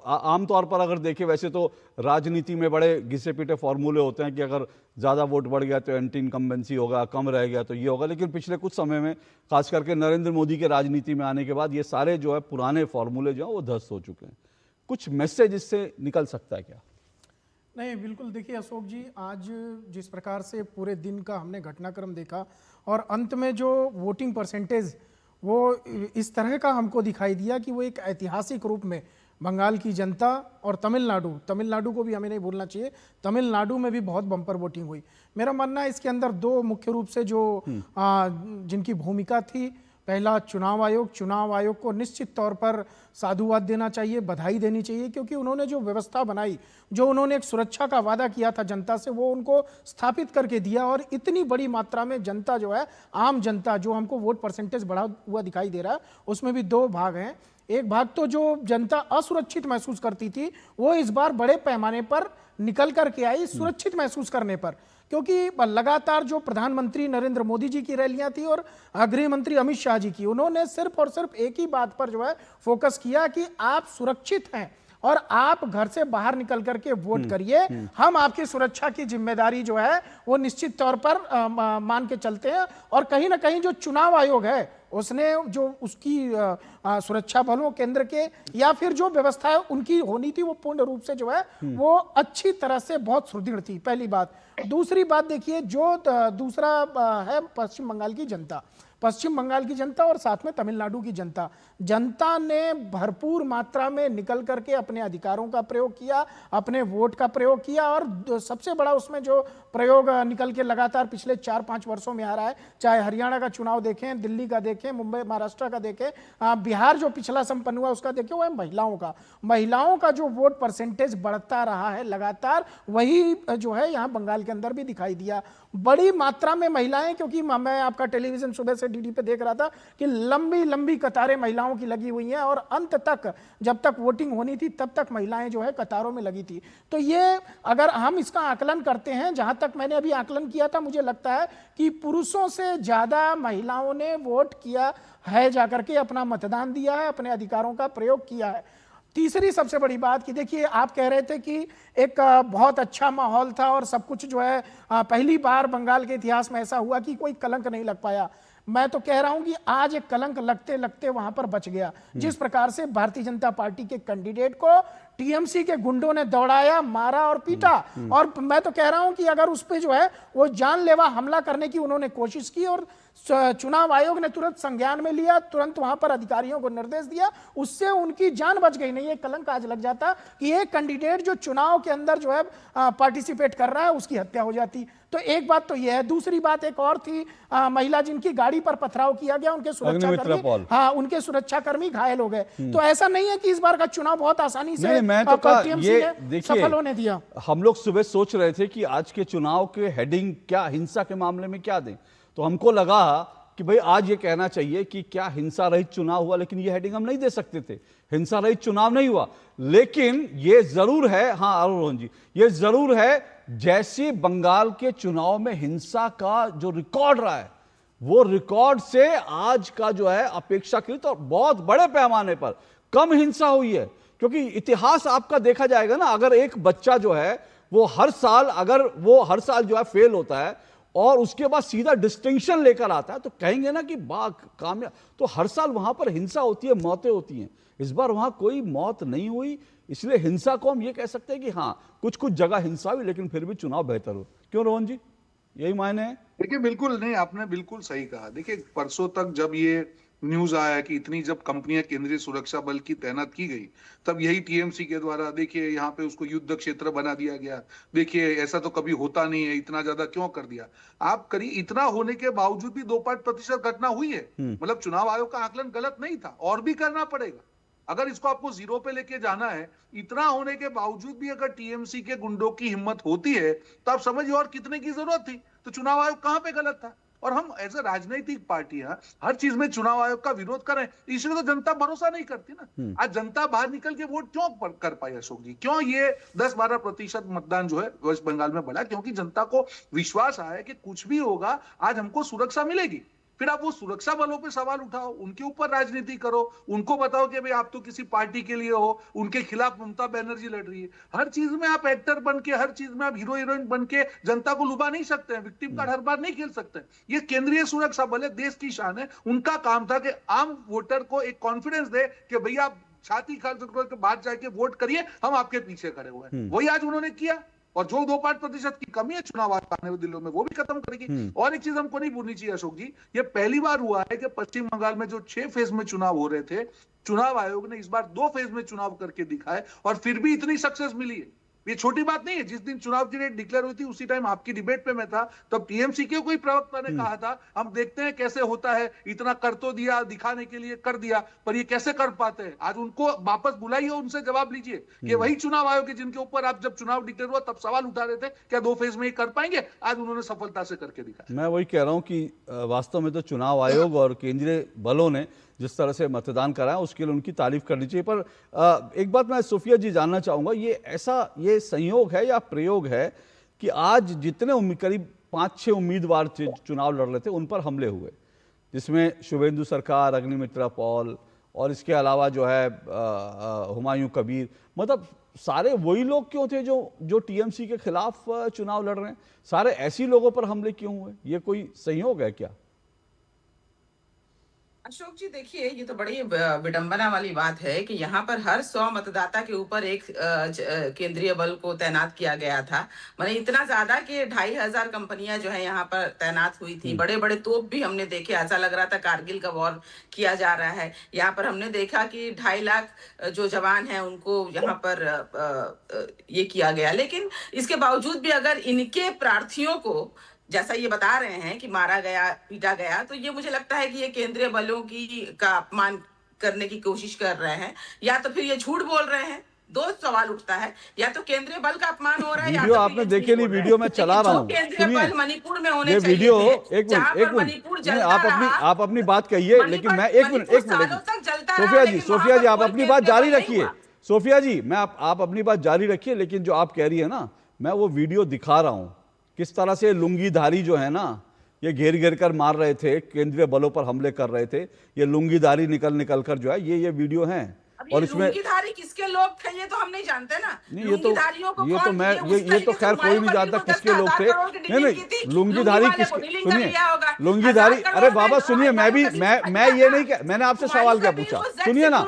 आमतौर पर अगर देखें, वैसे तो राजनीति में बड़े घिसे पीटे फॉर्मूले होते हैं कि अगर ज़्यादा वोट बढ़ गया तो एंटी इनकम्बेंसी होगा, कम रह गया तो ये होगा। लेकिन पिछले कुछ समय में, खास करके नरेंद्र मोदी के राजनीति में आने के बाद, ये सारे जो है पुराने फॉर्मूले जो हैं वो ध्वस्त हो चुके हैं। कुछ मैसेज इससे निकल सकता है क्या? नहीं, बिल्कुल। देखिए अशोक जी, आज जिस प्रकार से पूरे दिन का हमने घटनाक्रम देखा और अंत में जो वोटिंग परसेंटेज वो इस तरह का हमको दिखाई दिया कि वो एक ऐतिहासिक रूप में बंगाल की जनता और तमिलनाडु को भी हमें नहीं भूलना चाहिए, तमिलनाडु में भी बहुत बम्पर वोटिंग हुई। मेरा मानना है इसके अंदर दो मुख्य रूप से जो जिनकी भूमिका थी, पहला चुनाव आयोग को निश्चित तौर पर साधुवाद देना चाहिए, बधाई देनी चाहिए, क्योंकि उन्होंने जो व्यवस्था बनाई, जो उन्होंने एक सुरक्षा का वादा किया था जनता से, वो उनको स्थापित करके दिया। और इतनी बड़ी मात्रा में जनता जो है, आम जनता जो हमको वोट परसेंटेज बढ़ा हुआ दिखाई दे रहा है, उसमें भी दो भाग हैं। एक भाग तो जो जनता असुरक्षित महसूस करती थी, वो इस बार बड़े पैमाने पर निकल करके आई सुरक्षित महसूस करने पर, क्योंकि लगातार जो प्रधानमंत्री नरेंद्र मोदी जी की रैलियां थी और गृह मंत्री अमित शाह जी की, उन्होंने सिर्फ और सिर्फ एक ही बात पर जो है फोकस किया कि आप सुरक्षित हैं और आप घर से बाहर निकल करके वोट करिए, हम आपकी सुरक्षा की जिम्मेदारी जो है वो निश्चित तौर पर मान के चलते हैं। और कहीं ना कहीं जो चुनाव आयोग है, उसने जो उसकी सुरक्षा बलों केंद्र के या फिर जो व्यवस्था उनकी होनी थी, वो पूर्ण रूप से जो है वो अच्छी तरह से बहुत सुदृढ़ थी, पहली बात। दूसरी बात देखिए, जो दूसरा है पश्चिम बंगाल की जनता और साथ में तमिलनाडु की जनता ने भरपूर मात्रा में निकल करके अपने अधिकारों का प्रयोग किया, अपने वोट का प्रयोग किया। और सबसे बड़ा उसमें जो प्रयोग निकल के लगातार पिछले 4-5 वर्षों में आ रहा है, चाहे हरियाणा का चुनाव देखें, दिल्ली का देखें, मुंबई महाराष्ट्र का देखें, बिहार जो पिछला संपन्न हुआ उसका देखें, वो है महिलाओं का जो वोट परसेंटेज बढ़ता रहा है लगातार, वही जो है यहाँ बंगाल के अंदर भी दिखाई दिया। बड़ी मात्रा में महिलाएं, क्योंकि मैं आपका टेलीविजन सुबह से डीडी पे देख रहा था कि लंबी कतारें महिलाओं की लगी हुई हैं और अंत तक जब तक वोटिंग होनी थी तब तक महिलाएं जो है कतारों में लगी थी। तो ये अगर हम इसका आकलन करते हैं, जहां तक मैंने अभी आकलन किया था, मुझे लगता है कि पुरुषों से ज्यादा महिलाओं ने वोट किया है, जाकर के अपना मतदान दिया है, अपने अधिकारों का प्रयोग किया है। तीसरी सबसे बड़ी बात कि देखिए, आप कह रहे थे कि एक बहुत अच्छा माहौल था और सब कुछ जो है पहली बार बंगाल के इतिहास में ऐसा हुआ कि कोई कलंक नहीं लग पाया। मैं तो कह रहा हूं कि आज एक कलंक लगते लगते वहां पर बच गया। जिस प्रकार से भारतीय जनता पार्टी के कैंडिडेट को टीएमसी के गुंडों ने दौड़ाया, मारा और पीटा, और मैं तो कह रहा हूं कि अगर उस पे जो है वो जानलेवा हमला करने की उन्होंने कोशिश की और चुनाव आयोग ने तुरंत संज्ञान में लिया, तुरंत वहां पर अधिकारियों को निर्देश दिया, उससे उनकी जान बच गई। नहीं, ये कलंक आज लग जाता कि एक कैंडिडेट जो चुनाव के अंदर जो है पार्टिसिपेट कर रहा है, उसकी हत्या हो जाती। तो एक बात तो यह है। दूसरी बात एक और थी, महिला जिनकी गाड़ी पर पथराव किया गया, उनके सुरक्षाकर्मी घायल हो गए। तो ऐसा नहीं है कि इस बार का चुनाव बहुत आसानी से सफल होने दिया। हम लोग सुबह सोच रहे थे कि आज के चुनाव के हेडिंग क्या, हिंसा के मामले में क्या दें, तो हमको लगा कि भाई आज ये कहना चाहिए कि क्या हिंसा रहित चुनाव हुआ, लेकिन ये हेडिंग हम नहीं दे सकते थे। हिंसा रहित चुनाव नहीं हुआ, लेकिन ये जरूर है, हाँ अरुण जी, ये जरूर है जैसी बंगाल के चुनाव में हिंसा का जो रिकॉर्ड रहा है, वो रिकॉर्ड से आज का जो है अपेक्षाकृत और बहुत बड़े पैमाने पर कम हिंसा हुई है। क्योंकि इतिहास आपका देखा जाएगा ना, अगर एक बच्चा जो है वो हर साल जो है फेल होता है और उसके बाद सीधा डिस्टिंक्शन लेकर आता है, तो कहेंगे ना कि कामयाब। तो हर साल वहां पर हिंसा होती है, मौतें होती हैं। इस बार वहां कोई मौत नहीं हुई, इसलिए हिंसा को हम ये कह सकते हैं कि हाँ, कुछ कुछ जगह हिंसा हुई, लेकिन फिर भी चुनाव बेहतर हो। क्यों रोहन जी, यही मायने है? देखिए बिल्कुल नहीं, आपने बिल्कुल सही कहा। देखिए परसों तक जब ये न्यूज आया कि इतनी जब कंपनियां केंद्रीय सुरक्षा बल की तैनात की गई, तब यही टीएमसी के द्वारा देखिए यहाँ पे उसको युद्ध क्षेत्र बना दिया गया। देखिए ऐसा तो कभी होता नहीं है, इतना ज्यादा क्यों कर दिया आप करिए। इतना होने के बावजूद भी 2-5% घटना हुई है। मतलब चुनाव आयोग का आकलन गलत नहीं था, और भी करना पड़ेगा। अगर इसको आपको 0 पे लेके जाना है, इतना होने के बावजूद भी अगर टीएमसी के गुंडों की हिम्मत होती है, तो आप समझिए और कितने की जरूरत थी। तो चुनाव आयोग कहां पे गलत था? और हम एज ए राजनीतिक पार्टियां हर चीज में चुनाव आयोग का विरोध करें, इसलिए तो जनता भरोसा नहीं करती ना। आज जनता बाहर निकल के वोट क्यों कर पाई अशोक जी? क्यों ये 10-12% मतदान जो है वेस्ट बंगाल में बढ़ा? क्योंकि जनता को विश्वास आया कि कुछ भी होगा आज हमको सुरक्षा मिलेगी। फिर आप वो सुरक्षा बलों पे सवाल उठाओ, उनके ऊपर राजनीति करो, उनको बताओ कि भाई आप तो किसी पार्टी के लिए हो, उनके खिलाफ ममता बनर्जी लड़ रही है। हर चीज में आप एक्टर बन के, हर चीज में आप हीरो हीरोइन बन के जनता को लुभा नहीं सकते हैं, विक्टिम कार्ड हर बार नहीं खेल सकते। ये केंद्रीय सुरक्षा बल है, देश की शान है। उनका काम था कि आम वोटर को एक कॉन्फिडेंस दे कि भैया आप छाती खर्च करके बाहर जाके वोट करिए, हम आपके पीछे खड़े हुए हैं। वही आज उन्होंने किया। और जो 2-5% की कमी है चुनाव आने वाले दिनों में, वो भी खत्म करेगी। और एक चीज हमको नहीं भूलनी चाहिए अशोक जी, ये पहली बार हुआ है कि पश्चिम बंगाल में जो 6 फेज में चुनाव हो रहे थे, चुनाव आयोग ने इस बार 2 फेज में चुनाव करके दिखाए और फिर भी इतनी सक्सेस मिली है। ये छोटी बात नहीं है। जिस दिन चुनाव की डेट डिक्लेयर हुई थी उसी टाइम आपकी डिबेट पे मैं था, तब टीएमसी के कोई प्रवक्ता ने कहा था हम देखते हैं कैसे होता है, इतना कर तो दिया, दिखाने के लिए कर दिया, पर ये कैसे कर पाते हैं। आज उनको वापस बुलाइए, उनसे जवाब लीजिए कि वही चुनाव आयोग के जिनके ऊपर आप जब चुनाव डिक्लेयर हुआ तब सवाल उठा रहे थे क्या 2 फेज में ही कर पाएंगे, आज उन्होंने सफलता से करके दिखाया। मैं वही कह रहा हूं कि वास्तव में तो चुनाव आयोग और केंद्रीय बलों ने जिस तरह से मतदान कराया उसके लिए उनकी तारीफ करनी चाहिए। पर एक बात मैं सोफिया जी जानना चाहूँगा, ये संयोग है या प्रयोग है कि आज जितने करीब 5-6 उम्मीदवार चुनाव लड़ रहे थे उन पर हमले हुए, जिसमें शुभेंदु सरकार, अग्निमित्रा पॉल और इसके अलावा जो है हुमायूं कबीर, मतलब सारे वही लोग क्यों थे जो टीएमसी के खिलाफ चुनाव लड़ रहे हैं? सारे ऐसी लोगों पर हमले क्यों हुए? ये कोई संयोग है क्या? अशोक जी देखिए, ये तो बड़ी विडंबना वाली बात है कि यहाँ पर हर 100 मतदाता के ऊपर एक केंद्रीय बल को तैनात किया गया था। माने इतना ज्यादा कि 2500 कंपनियां जो है यहाँ पर तैनात हुई थी। बड़े बड़े तोप भी हमने देखे, ऐसा लग रहा था कारगिल का वॉर किया जा रहा है। यहाँ पर हमने देखा कि 2.5 लाख जो जवान हैं उनको यहाँ पर ये किया गया। लेकिन इसके बावजूद भी अगर इनके प्रार्थियों को जैसा ये बता रहे हैं कि मारा गया, पीटा गया, तो ये मुझे लगता है कि ये केंद्रीय बलों का अपमान करने की कोशिश कर रहे हैं, या तो फिर ये झूठ बोल रहे हैं। 2 सवाल उठता है, या तो केंद्रीय बल का अपमान हो रहा है, वीडियो आपने देखे नहीं, वीडियो मैं चला रहा हूँ, केंद्रीय बल मणिपुर में होने चाहिए वीडियो थे, एक मिनट आप अपनी बात कहिए, लेकिन मैं एक मिनट सोफिया जी आप अपनी बात जारी रखिए। सोफिया जी आप अपनी बात जारी रखिए, लेकिन जो आप कह रही है ना, मैं वो वीडियो दिखा रहा हूँ किस तरह से लुंगीधारी जो है ना, ये घेर घेर कर मार रहे थे, केंद्रीय बलों पर हमले कर रहे थे। ये लुंगीधारी निकल कर जो है ये वीडियो है। और इसमें लुंगीधारी किसके लोग थे ये तो हम नहीं जानते ना। नहीं, ये तो खैर कोई नहीं जानता किसके लोग थे। नहीं लुंगीधारी सुनिए, लुंगीधारी, अरे बाबा सुनिए, मैं ये नहीं कह, मैंने आपसे सवाल क्या पूछा, सुनिए ना,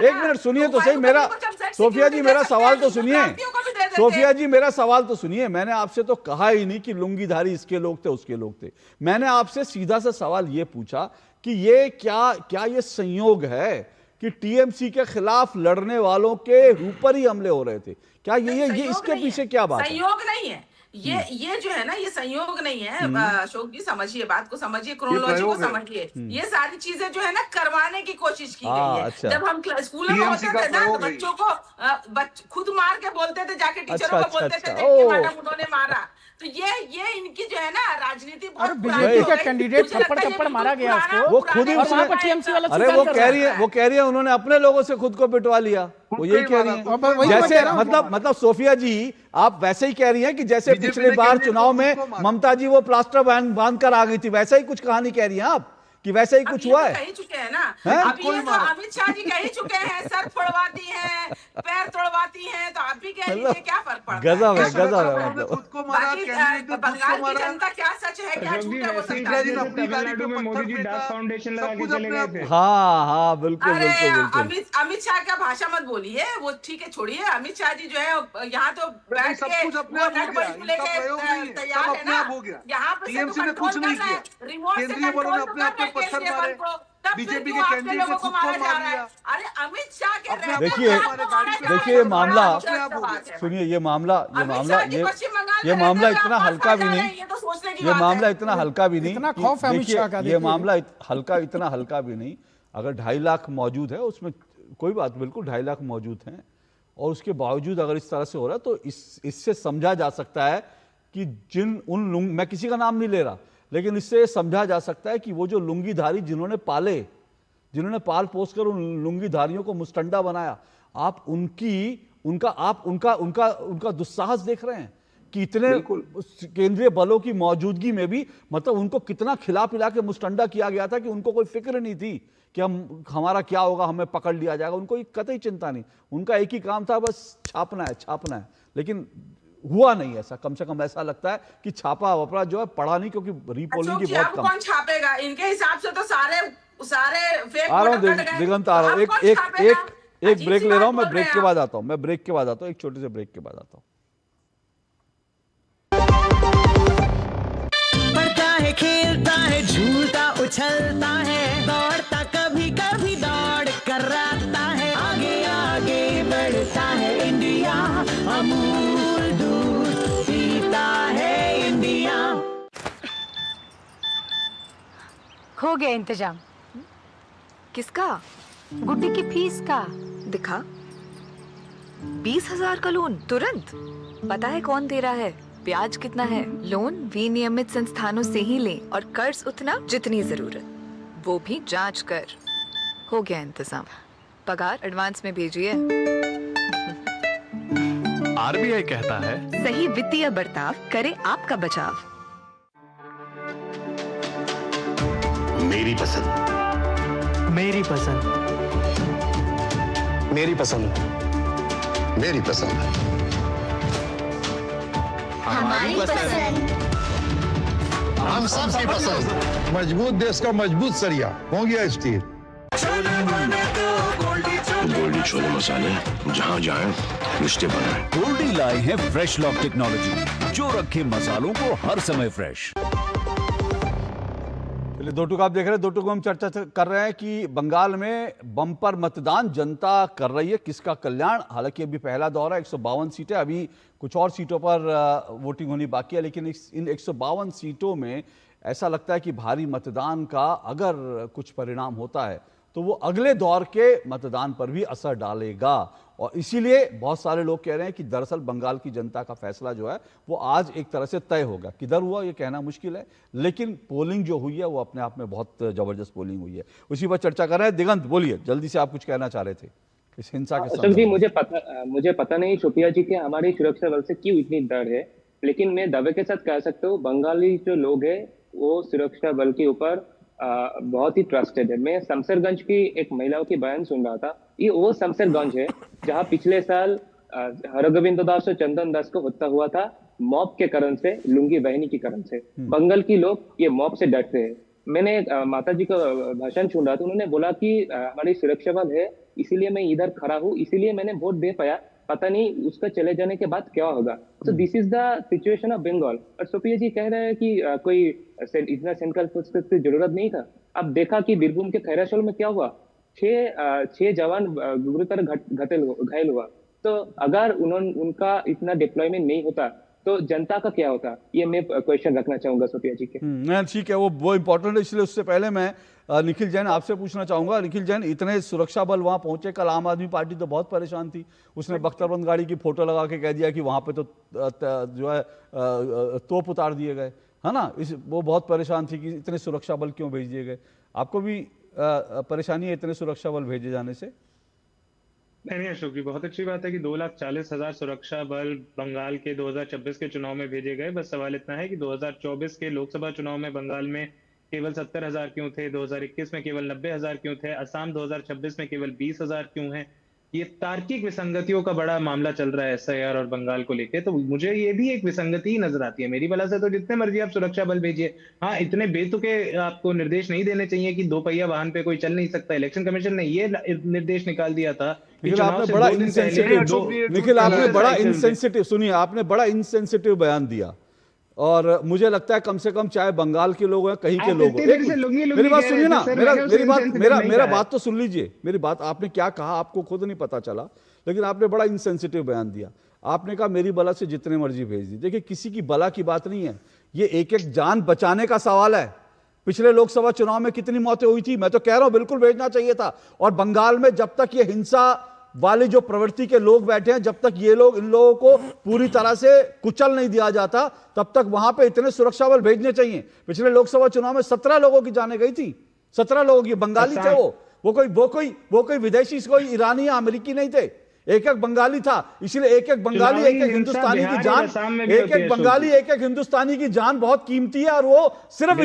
एक मिनट सुनिए तो सही मेरा। सोफिया जी मेरा सवाल तो सुनिए, सोफिया जी मेरा सवाल तो सुनिए। मैंने आपसे तो कहा ही नहीं कि लुंगीधारी इसके लोग थे उसके लोग थे। मैंने आपसे सीधा सा सवाल ये पूछा कि ये क्या ये संयोग है कि टीएमसी के खिलाफ लड़ने वालों के ऊपर ही हमले हो रहे थे? क्या ये इसके पीछे क्या बात है? संयोग नहीं है ये जो है ना, ये संयोग नहीं है। अशोक जी समझिए, बात को समझिए, क्रोनोलॉजी को समझिए। ये सारी चीजें जो है ना करवाने की कोशिश की गई है। अच्छा। जब हम स्कूलों में होते थे ना, तो बच्चों को खुद मार के बोलते थे, जाके टीचरों को बोलते थे कि मैडम उन्होंने मारा। तो ये इनकी जो है ना राजनीति बहुत बीजेपी का कैंडिडेट थप्पड़ मारा गया उसको, वो खुद ही टीएमसी वाला अरे वो कह रही है उन्होंने अपने लोगों से खुद को पिटवा लिया, वो यही कह रही है। जैसे मतलब सोफिया जी आप वैसे ही कह रही हैं कि जैसे पिछले बार चुनाव में ममता जी वो प्लास्टर बांध कर आ गई थी, वैसा ही कुछ कहानी कह रही हैं आप कि वैसा ही कुछ हुआ है। कह ही चुके हैं ना, अभी ये तो अमित शाह जी कह ही चुके हैं, सर फोड़वाती हैं, पैर तोड़वाती हैं, तो आप भी कह लीजिए, क्या फर्क पड़ता है? गजब है मतलब। बाकी बंगाल की जनता क्या सच है क्या झूठ है वो सकता है। तमिलनाडु में मोदी जी डाक फाउंडेशन लगा के चले गए थे। हाँ बिल्कुल बिल्कुल। अमित शाह का भाषा मत बोलिए, वो ठीक है छोड़िए। अमित शाह जी जो है यहाँ तो बैठ के लेके तैयार है ना, यहाँ पे रिमोट से कंट्रोल कर केजरीवाल को, बीजेपी के कैंडिडेट को खुद को मार लिया। अरे अमित शाह के देखिए मामला, सुनिए ये मामला इतना हल्का भी नहीं, ये मामला इतना हल्का भी नहीं, ये मामला इतना हल्का भी नहीं। अगर 2.5 लाख मौजूद है उसमें कोई बात, बिल्कुल 2.5 लाख मौजूद हैं, और उसके बावजूद अगर इस तरह से हो रहा है तो इससे समझा जा सकता है कि मैं किसी का नाम नहीं ले रहा, लेकिन इससे समझा जा सकता है कि वो जो लुंगीधारी जिन्होंने पाल पोस कर उन लुंगीधारियों को मुस्टंडा बनाया, आप उनका दुस्साहस देख रहे हैं कि इतने केंद्रीय बलों की मौजूदगी में भी मतलब उनको कितना खिला पिला के मुस्टंडा किया गया था कि उनको कोई फिक्र नहीं थी कि हमारा क्या होगा, हमें पकड़ लिया जाएगा, उनको कतई चिंता नहीं। उनका एक ही काम था, बस छापना है। लेकिन हुआ नहीं ऐसा, कम से कम ऐसा लगता है कि छापा वपरा जो है पड़ा नहीं, क्योंकि रीपोलिंग की बहुत कम। कौन छापेगा? इनके हिसाब से तो सारे फेक आ रहा हूँ दिगंत, आ रहा हूँ, एक ब्रेक ले रहा हूँ, मैं ब्रेक के बाद आता हूँ, एक छोटे से ब्रेक के बाद आता हूँ। बढ़ता है, खेलता है, झूलता उछलता है, दौड़ता कभी कभी दौड़ कराता है, आगे आगे बढ़ता है इंडिया, अमूल दूध पीता है इंडिया। हो गया इंतजाम। किसका? गुड्डी की फीस का। दिखा। 20,000 का लोन तुरंत। पता है कौन दे रहा है, ब्याज कितना है? लोन विनियमित संस्थानों से ही लें और कर्ज उतना जितनी जरूरत, वो भी जांच कर। हो गया इंतजाम। पगार एडवांस में भेजिए। आरबीआई कहता है, सही वित्तीय बर्ताव करे आपका बचाव। मेरी पसंद, मेरी पसंद, मेरी पसंद, मेरी पसंद, हमारी पसंद, हम सबकी पसंद। मजबूत देश का मजबूत सरिया हो गया स्टील। गोल्डी छोले मसाले, जहाँ जाए रिश्ते बनाए। गोल्डी लाए हैं फ्रेश लॉक टेक्नोलॉजी, जो रखे मसालों को हर समय फ्रेश। चलिए, दो टूक आप देख रहे हैं, दो टूक हम चर्चा कर रहे हैं कि बंगाल में बम्पर मतदान जनता कर रही है, किसका कल्याण। हालांकि अभी पहला दौर है, 152 सीटें, अभी कुछ और सीटों पर वोटिंग होनी बाकी है, लेकिन इन 152 सीटों में ऐसा लगता है कि भारी मतदान का अगर कुछ परिणाम होता है तो वो अगले दौर के मतदान पर भी असर डालेगा। और इसीलिए बहुत सारे लोग कह रहे हैं कि दरअसल बंगाल की जनता का फैसला जो है वो आज एक तरह से तय होगा। किधर हुआ ये कहना मुश्किल है, लेकिन पोलिंग जो हुई है वो अपने आप में बहुत जबरदस्त पोलिंग हुई है। उसी पर चर्चा कर रहे हैं। दिगंत बोलिए, जल्दी से आप कुछ कहना चाह रहे थे इस हिंसा के संदर्भ में। मुझे पता नहीं सोफिया जी के हमारी सुरक्षा बल से क्यों इतनी डर है, लेकिन मैं दावे के साथ कह सकता हूँ बंगाली जो लोग हैं वो सुरक्षा बल के ऊपर बहुत ही ट्रस्टेड है। मैं शमशेरगंज की एक महिलाओं की बयान सुन रहा था, ये वो शमशेरगंज है जहाँ पिछले साल हरगोविंद दास और चंदन दास को हत्या हुआ था मॉब के कारण से, लुंगी बहनी के कारण से। बंगाल की लोग ये मॉब से डरते हैं। मैंने माता जी का भाषण सुन रहा था, उन्होंने बोला कि हमारी सुरक्षा बल है इसीलिए मैं इधर खड़ा हूँ, इसीलिए मैंने वोट दे पाया, पता नहीं उसका चले जाने के बाद क्या होगा। तो this is the situation of Bengal. और सोफिया जी कह रहे हैं कि कोई इतना सेंट्रल फोर्स की जरूरत नहीं था। अब देखा कि बीरभूम के खैराशोल में क्या हुआ, 6 जवान गुरुतर घायल हुआ। तो अगर उनका इतना डिप्लॉयमेंट नहीं होता तो जनता का क्या होता, ये मैं क्वेश्चन रखना चाहूंगा सोफिया जी के। नहीं ठीक है, वो इंपॉर्टेंट है, इसलिए उससे पहले मैं निखिल जैन आपसे पूछना चाहूंगा। निखिल जैन, इतने सुरक्षा बल वहां पहुंचे, कल आम आदमी पार्टी तो बहुत परेशान थी, उसने बख्तरबंद गाड़ी की फोटो लगा के कह दिया कि वहां पे तो जो है तोप उतार दिए गए, है ना। वो बहुत परेशान थी कि इतने सुरक्षा बल क्यों भेज दिए गए। आपको भी परेशानी है इतने सुरक्षा बल भेजे जाने से? नहीं अशोक जी, बहुत अच्छी बात है कि 2,40,000 सुरक्षा बल बंगाल के 2026 के चुनाव में भेजे गए। बस सवाल इतना है कि 2024 के लोकसभा चुनाव में बंगाल में केवल 70,000 क्यों थे, 2021 में केवल 90,000 क्यों थे, असम 2026 में केवल 20,000 क्यों हैं। ये तार्किक विसंगतियों का बड़ा मामला चल रहा है SIR और बंगाल को लेके। तो मुझे ये भी एक विसंगति ही नजर आती है। मेरी बला से तो जितने मर्जी आप सुरक्षा बल भेजिए, हाँ इतने बेतुके आपको निर्देश नहीं देने चाहिए कि 2 पहिया वाहन पे कोई चल नहीं सकता। इलेक्शन कमीशन ने ये निर्देश निकाल दिया था कि निखिल आपने बड़ा इनसेंसिटिव सुनिए, आपने बड़ा इनसेंसिटिव बयान दिया, और मुझे लगता है कम से कम चाहे बंगाल के लोग हैं कहीं के लोग, मेरी बात सुनिए ना, मेरा बात तो सुन लीजिए। मेरी बात, आपने क्या कहा आपको खुद नहीं पता चला, लेकिन आपने बड़ा इनसेंसिटिव बयान दिया। आपने कहा मेरी बला से जितने मर्जी भेज दी। देखिए किसी की बला की बात नहीं है, ये एक एक जान बचाने का सवाल है। पिछले लोकसभा चुनाव में कितनी मौतें हुई थी, मैं तो कह रहा हूं बिल्कुल भेजना चाहिए था। और बंगाल में जब तक ये हिंसा वाले जो प्रवृत्ति के लोग बैठे हैं, जब तक ये लोग इन लोगों को पूरी तरह से कुचल नहीं दिया जाता, तब तक वहां पे इतने सुरक्षा बल भेजने चाहिए। पिछले लोकसभा चुनाव में 17 लोगों की जानें गई थी, 17 लोगों की। बंगाली थे वो कोई विदेशी, कोई ईरानी या अमेरिकी नहीं थे, एक एक बंगाली था। इसलिए एक एक बंगाली, एक एक हिंदुस्तानी की जान, एक एक बंगाली, एक एक हिंदुस्तानी की जान बहुत कीमती है। और वो सिर्फ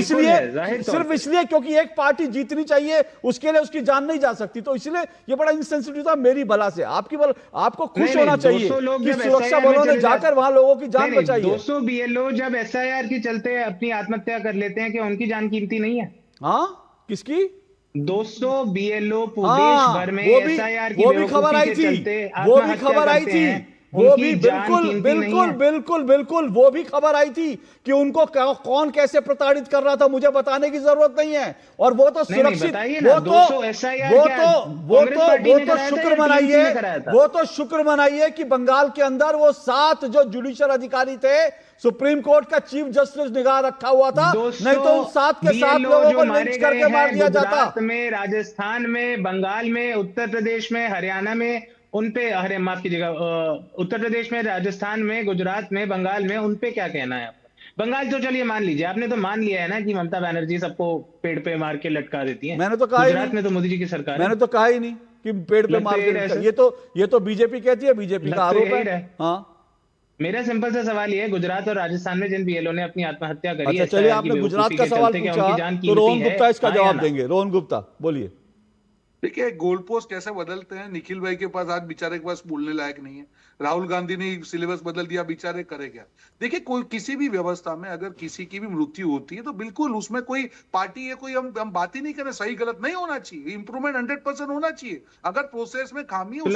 इसलिए क्योंकि एक पार्टी जीतनी चाहिए, उसके लिए उसकी जान नहीं जा सकती। तो इसलिए ये बड़ा इंसेंसिटिव था मेरी बला से। आपको खुश होना चाहिए कि सुरक्षा बलों ने जाकर वहां लोगों की जान बचाई है। 200 BLO जब SIR के चलते अपनी आत्महत्या कर लेते हैं, क्या उनकी जान कीमती नहीं है? हाँ, किसकी? 200 BLO देश भर में SIR की वो भी खबर आई थी, वो भी खबर आई थी, वो भी बिल्कुल वो भी खबर आई थी कि उनको कौन कैसे प्रताड़ित कर रहा था, मुझे बताने की जरूरत नहीं है। और वो तो सुरक्षित, वो तो शुक्र मनाइए कि बंगाल के अंदर वो 7 जो जुडिशियल अधिकारी थे, सुप्रीम कोर्ट का चीफ जस्टिस निगाह रखा हुआ था, नहीं तो उन 7 के 7 लोगों को लिंच करके मार दिया जाता। गुजरात में, राजस्थान में, बंगाल में, उत्तर प्रदेश में, हरियाणा में उन पे, अरे माफ कीजिएगा, उत्तर प्रदेश में, राजस्थान में, गुजरात में, बंगाल में, उन पे क्या कहना है आपका? बंगाल तो चलिए मान लीजिए, आपने तो मान लिया है ना कि ममता बनर्जी सबको पेड़ पे मार के लटका देती है। मैंने तो कहा, गुजरात में तो मोदी जी की सरकार, मैंने तो कहा ही नहीं कि पेड़ पे मार के, ये तो बीजेपी कहती है, बीजेपी का आरोप है। हाँ, मेरा सिंपल सा सवाल ये है, गुजरात और राजस्थान में जिन BLO ने अपनी आत्महत्या करी है, चलिए आपने गुजरात का सवाल पूछा तो रोहन गुप्ता इसका जवाब देंगे। रोहन गुप्ता बोलिए। देखिए गोल पोस्ट कैसे बदलते हैं। निखिल भाई के पास आज बेचारे के पास बोलने लायक नहीं है। राहुल गांधी ने सिलेबस बदल दिया, बेचारे करे क्या? देखिए कोई किसी भी व्यवस्था में अगर किसी की भी मृत्यु होती है तो बिल्कुल उसमें कोई पार्टी है, कोई हम बात ही नहीं करें, सही गलत नहीं होना चाहिए, इंप्रूवमेंट 100% होना चाहिए। अगर प्रोसेस में खामी है और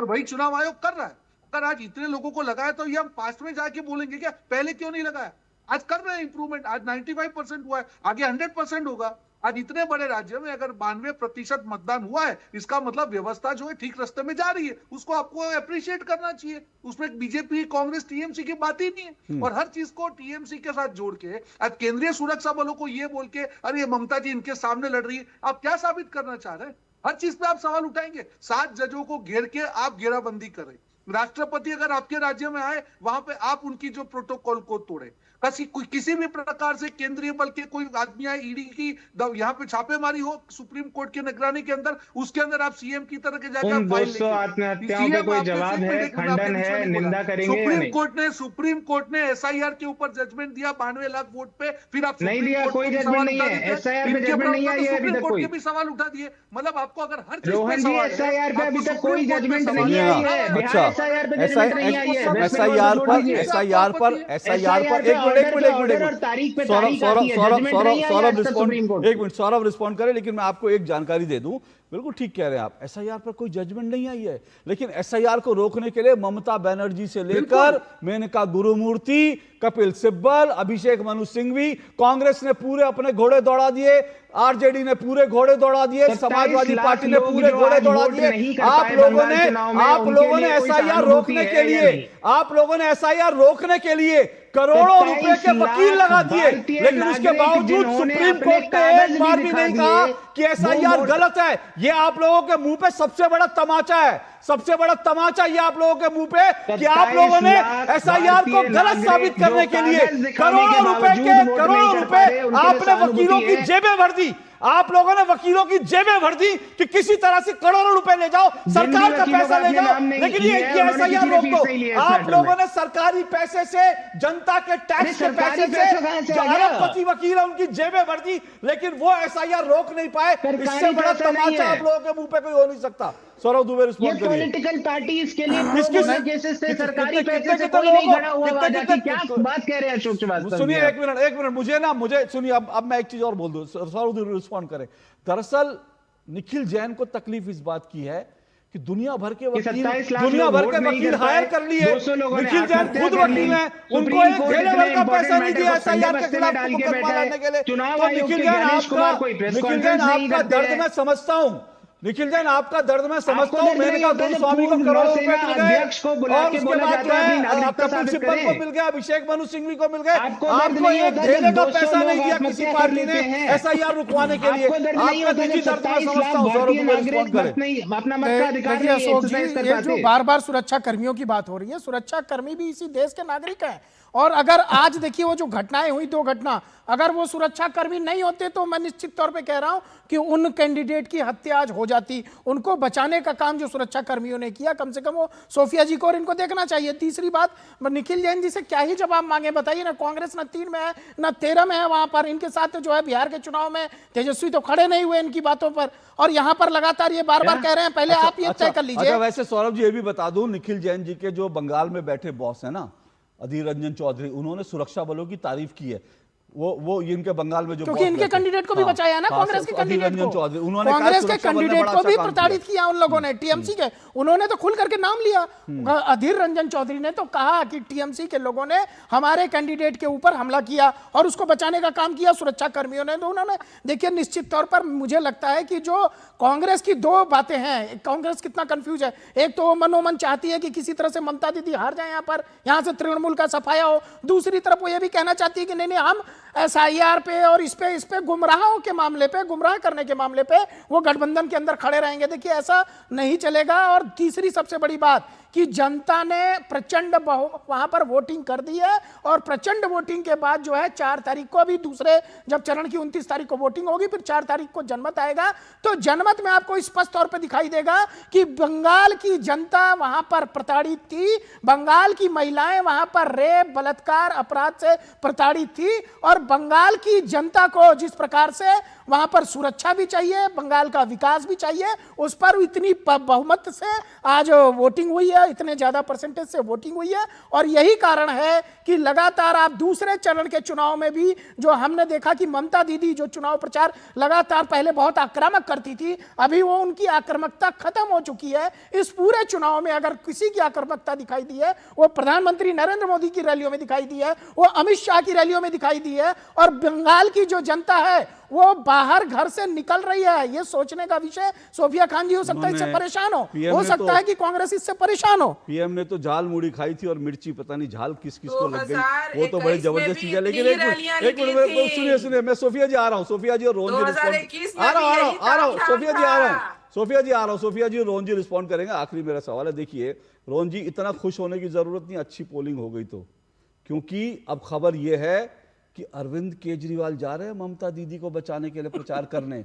वही चुनाव आयोग कर रहा है। अगर आज इतने लोगों को लगाया तो ये हम पास्ट में जाके बोलेंगे क्या पहले क्यों नहीं लगाया? आज कर रहे हैं इंप्रूवमेंट, आज 95% हुआ है, आगे 100% होगा। आज इतने बड़े राज्य में अगर 92% मतदान हुआ है, इसका मतलब व्यवस्था जो है ठीक रास्ते में जा रही है, उसको आपको अप्रिशिएट करना चाहिए। उसमें बीजेपी, कांग्रेस, टीएमसी की बात ही नहीं है। और हर चीज को टीएमसी के साथ जोड़ के आज केंद्रीय सुरक्षा बलों को ये बोल के अरे ममता जी इनके सामने लड़ रही है, आप क्या साबित करना चाह रहे हैं? हर चीज पे आप सवाल उठाएंगे। 7 जजों को घेर के आप घेराबंदी करें। राष्ट्रपति अगर आपके राज्य में आए, वहां पे आप उनकी जो प्रोटोकॉल को तोड़े। किसी भी प्रकार से केंद्रीय बल के कोई आदमी आए, ईडी की यहाँ पे छापेमारी हो सुप्रीम कोर्ट की निगरानी के अंदर, उसके अंदर आप सीएम की तरह के जाकर उन 200 आत्महत्याओं पे कोई जवाब है, खंडन है, निंदा करेंगे? सुप्रीम कोर्ट ने SIR के ऊपर जजमेंट दिया 92 लाख वोट पे, फिर आप नहीं दिया, कोई जजमेंट नहीं है। SIR पे जजमेंट नहीं आई है अभी तक कोई। भी सवाल उठा दिए, मतलब आपको अगर हर चीज रोहन जी SIR पे अभी तक कोई जजमेंट नहीं आई है। बिहार SIR पे जजमेंट नहीं आई है। SIR पर एक मिनट सौरभ रिस्पॉन्ड करे, लेकिन मैं आपको एक जानकारी दे दूं बिल्कुल ठीक कह रहे हैं आप, एसआईआर पर कोई जजमेंट नहीं आई है, लेकिन एसआईआर को रोकने के लिए ममता बनर्जी से लेकर मेनका गुरुमूर्ति, कपिल सिब्बल, अभिषेक मनु सिंघवी, कांग्रेस ने पूरे अपने घोड़े दौड़ा दिए, आरजेडी ने पूरे घोड़े दौड़ा दिए, समाजवादी पार्टी ने पूरे घोड़े दौड़ा दिए। आप लोगों ने एसआईआर रोकने के लिए, आप लोगों ने एसआईआर रोकने के लिए करोड़ों रुपए के वकील लगा दिए, लेकिन उसके बावजूद सुप्रीम कोर्ट ने एक बार भी नहीं कहा कि एसआईआर गलत है। ये आप लोगों के मुंह पे सबसे बड़ा तमाचा है, सबसे बड़ा तमाचा ये आप लोगों के मुंह पे कि आप लोगों ने एसआईआर को गलत साबित करने के लिए करोड़ों रुपए आपने वकीलों की जेबें भर दी। आप लोगों ने वकीलों की जेबें भर दी कि किसी तरह से करोड़ों रुपए ले जाओ, सरकार का पैसा ले जाओ, लेकिन ये एसआईआर रोक दो। आप लोगों ने सरकारी पैसे से, जनता के टैक्स के पैसे से जो अरबपति वकील है उनकी जेबें भर दी, लेकिन वो एसआईआर रोक नहीं पाए। इससे बड़ा तमाचा आप लोगों के मुंह पे कोई हो नहीं सकता। सौरभ दुबे रिस्पॉन्ड करिए। पॉलिटिकल पार्टी इसके लिए केसेस से सरकारी पैसे से कोई नहीं खड़ा हुआ है, क्या बात कह रहे हैं अशोक श्रीवास्तव? सुनिए एक मिनट मुझे सुनिए, अब मैं एक चीज और बोल दूं, सौरभ दुबे रिस्पॉन्ड करें। दरअसल निखिल जैन को तकलीफ इस बात की है कि दुनिया भर के वकील हायर कर लिए, निखिल जैन खुद वकील हैं, उनको एक ढेले भर का पैसा नहीं दिया एसआईआर के खिलाफ मुकदमा लड़ने के लिए। तो निखिल जैन आपका दर्द मैं समझता हूं, निखिल जैन आपका दर्द मैं समझता हूं। मैंने कहा गुरुस्वामी को करोड़ों रुपए मिल गए, और उसके बाद जो है कपिल सिब्बल को मिल गया, अभिषेक मनु सिंघवी को मिल गए। आपको एक ढेले का पैसा नहीं दिया किसी पार्टी ने एसआईआर रुकवाने के लिए। आपका निजी दर्द मैं समझता हूं। सौरभ दुबे रिस्पॉन्ड करें। देखिए अशोक जी, ये जो बार बार सुरक्षा कर्मियों की बात हो रही है, सुरक्षा कर्मी भी इसी देश के नागरिक हैं, और अगर आज देखिए वो जो घटनाएं हुई, 2 घटना, अगर वो सुरक्षा कर्मी नहीं होते तो मैं निश्चित तौर पे कह रहा हूं कि उन कैंडिडेट की हत्या आज हो जाती। उनको बचाने का काम जो सुरक्षा कर्मियों ने किया, कम से कम वो सोफिया जी को और इनको देखना चाहिए। तीसरी बात, निखिल जैन जी से क्या ही जवाब मांगे, बताइए ना, कांग्रेस न 3 में है न 13 में है, वहां पर इनके साथ जो है बिहार के चुनाव में तेजस्वी तो खड़े नहीं हुए इनकी बातों पर, और यहां पर लगातार ये बार बार कह रहे हैं। पहले आप ये तय कर लीजिए। वैसे सौरभ जी ये भी बता दूं, निखिल जैन जी के जो बंगाल में बैठे बॉस है ना, अधीर रंजन चौधरी, उन्होंने सुरक्षा बलों की तारीफ की है। वो इनके बंगाल में जो, क्योंकि इनके कैंडिडेट को भी बचाया ना, कांग्रेस के कैंडिडेट को, कांग्रेस के कैंडिडेट को भी प्रताड़ित किया उन लोगों ने, टीएमसी के, उन्होंने तो खुल करके नाम लिया। अधीर रंजन चौधरी ने तो कहा कि टीएमसी के लोगों ने हमारे कैंडिडेट के ऊपर हमला किया और उसको बचाने का काम किया सुरक्षा कर्मियों ने। तो उन्होंने, देखिए निश्चित तौर पर मुझे लगता है कि जो कांग्रेस की 2 बातें हैं, कांग्रेस कितना कंफ्यूज है। एक तो मनोमन चाहती है कि किसी तरह से ममता दीदी हार जाए यहाँ से तृणमूल का सफाया हो, दूसरी तरफ वो ये भी कहना चाहती है कि नहीं हम एसआईआर पे और इस पे गुमराहों के मामले पे, गुमराह करने के मामले पे वो गठबंधन के अंदर खड़े रहेंगे। देखिए ऐसा नहीं चलेगा। और तीसरी सबसे बड़ी बात कि जनता ने प्रचंड वहां पर वोटिंग कर दी है, और प्रचंड वोटिंग के बाद जो है 4 तारीख को, अभी दूसरे जब चरण की 29 तारीख को वोटिंग होगी, फिर 4 तारीख को जनमत आएगा, तो जनमत में आपको स्पष्ट तौर पे दिखाई देगा कि बंगाल की जनता वहां पर प्रताड़ित थी, बंगाल की महिलाएं वहां पर रेप, बलात्कार, अपराध से प्रताड़ित थी, और बंगाल की जनता को जिस प्रकार से वहां पर सुरक्षा भी चाहिए, बंगाल का विकास भी चाहिए, उस पर इतनी बहुमत से आज वोटिंग हुई है, इतने ज्यादा परसेंटेज से वोटिंग हुई है। और यही कारण है कि लगातार आप दूसरे चरण के चुनाव में भी जो हमने देखा कि ममता दीदी जो चुनाव प्रचार लगातार पहले बहुत आक्रामक करती थी, अभी वो उनकी आक्रामकता खत्म हो चुकी है। इस पूरे चुनाव में अगर किसी की आक्रामकता दिखाई दी है, वो प्रधानमंत्री नरेंद्र मोदी की रैलियों में दिखाई दी है, वो अमित शाह की रैलियों में दिखाई दी है, और बंगाल की जो जनता है वो बाहर घर से निकल रही है। ये सोचने का विषय, सोफिया खान जी हो सकता है इससे परेशान हो सकता है कि कांग्रेस इससे परेशान हो। पीएम ने तो झाल मुड़ी खाई थी और मिर्ची पता नहीं झाल किस किस को लग गई, वो तो बड़ी जबरदस्त चीज है। लेकिन एक मिनट सुनिए, मैं सोफिया जी आ रहा हूँ, सोफिया जी और रोहन जी आ रहा हूँ, सोफिया जी आ रहा हूँ, सोफिया जी और रोहन जी रिस्पॉन्ड करेंगे। आखिरी मेरा सवाल है, देखिए रोहन जी, इतना खुश होने की जरूरत नहीं, अच्छी पोलिंग हो गई तो, क्योंकि अब खबर यह है कि अरविंद केजरीवाल जा रहे हैं ममता दीदी को बचाने के लिए प्रचार करने।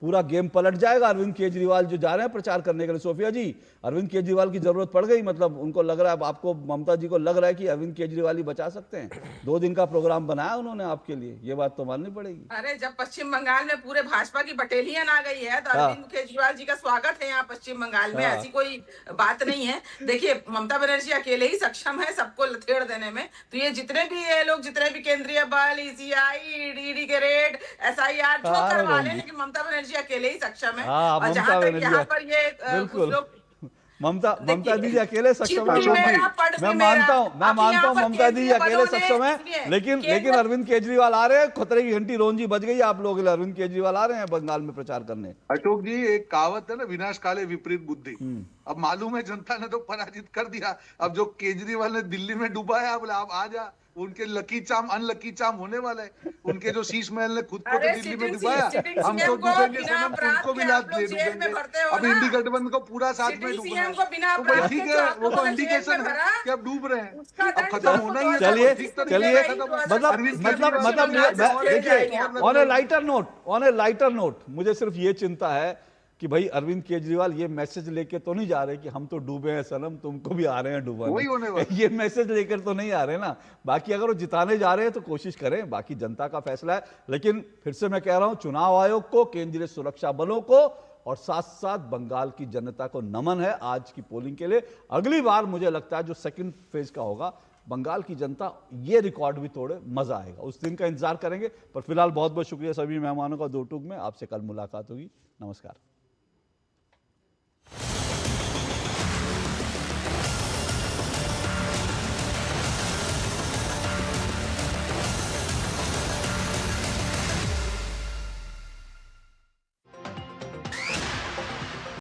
पूरा गेम पलट जाएगा। अरविंद केजरीवाल जो जा रहे हैं प्रचार करने के लिए, सोफिया जी, अरविंद केजरीवाल की जरूरत पड़ गई, मतलब उनको लग रहा है, आपको ममता जी को लग रहा है कि अरविंद केजरीवाल ही बचा सकते हैं। 2 दिन का प्रोग्राम बनाया उन्होंने आपके लिए, ये बात तो माननी पड़ेगी। अरे जब पश्चिम बंगाल में पूरे भाजपा की बटेलियन आ गई है तो अरविंद केजरीवाल जी का स्वागत है यहाँ पश्चिम बंगाल में, ऐसी कोई बात नहीं है। देखिए ममता बनर्जी अकेले ही सक्षम है सबको लथेड़ देने में, तो ये जितने भी ये लोग, जितने भी केंद्रीय बल, ECI, ईडी के रेड, SIR जो करवा ले, लेकिन ममता बनर्जी जी अकेले ही सक्षम है। हाँ, और ममता जहां तक बनर्जी यहाँ पर ये बिल्कुल। कुछ लोग ममता दीदी अकेले सक्षम है। चिट्ठी मेरा, पढ़ भी मैं मेरा। मानता हूँ अब यहाँ पर ममता दीदी केंद्रीय अकेले बलों ने सक्षम है, इसलिए लेकिन अरविंद केजरीवाल आ रहे हैं। खतरे की घंटी रोंजी बज गई आप लोगों के लिए। अरविंद केजरीवाल आ रहे हैं बंगाल में प्रचार करने। अशोक जी, एक कहावत है ना, विनाश काले विपरीत बुद्धि। अब मालूम है जनता ने तो पराजित कर दिया। अब जो केजरीवाल ने दिल्ली में डुबाया, बोले आप आ जा, उनके लकी चार्म अनलकी चार्म होने वाले। उनके जो शीश महल ने खुद को तो दिल्ली में डुबाया, हम तो डूबेंगे सनम, उनको भी लाद दे डूबेंगे। अब इंडी गठबंधन को पूरा साथ में डूबना है, तो भाई ठीक है, वो तो इंडिकेशन है कि अब डूब रहे हैं, अब खत्म होना ही है। चलिए मतलब देखिए, ऑन ए लाइटर नोट मुझे सिर्फ ये चिंता है कि भाई अरविंद केजरीवाल ये मैसेज लेके तो नहीं जा रहे कि हम तो डूबे हैं सनम, तुमको भी आ रहे हैं डूबा। ये मैसेज लेकर तो नहीं आ रहे ना। बाकी अगर वो जिताने जा रहे हैं तो कोशिश करें, बाकी जनता का फैसला है। लेकिन फिर से मैं कह रहा हूं, चुनाव आयोग को, केंद्रीय सुरक्षा बलों को और साथ साथ बंगाल की जनता को नमन है आज की पोलिंग के लिए। अगली बार मुझे लगता है जो सेकंड फेज का होगा, बंगाल की जनता ये रिकॉर्ड भी तोड़े, मजा आएगा। उस दिन का इंतजार करेंगे। पर फिलहाल बहुत बहुत शुक्रिया सभी मेहमानों का। दो टूक में आपसे कल मुलाकात होगी। नमस्कार।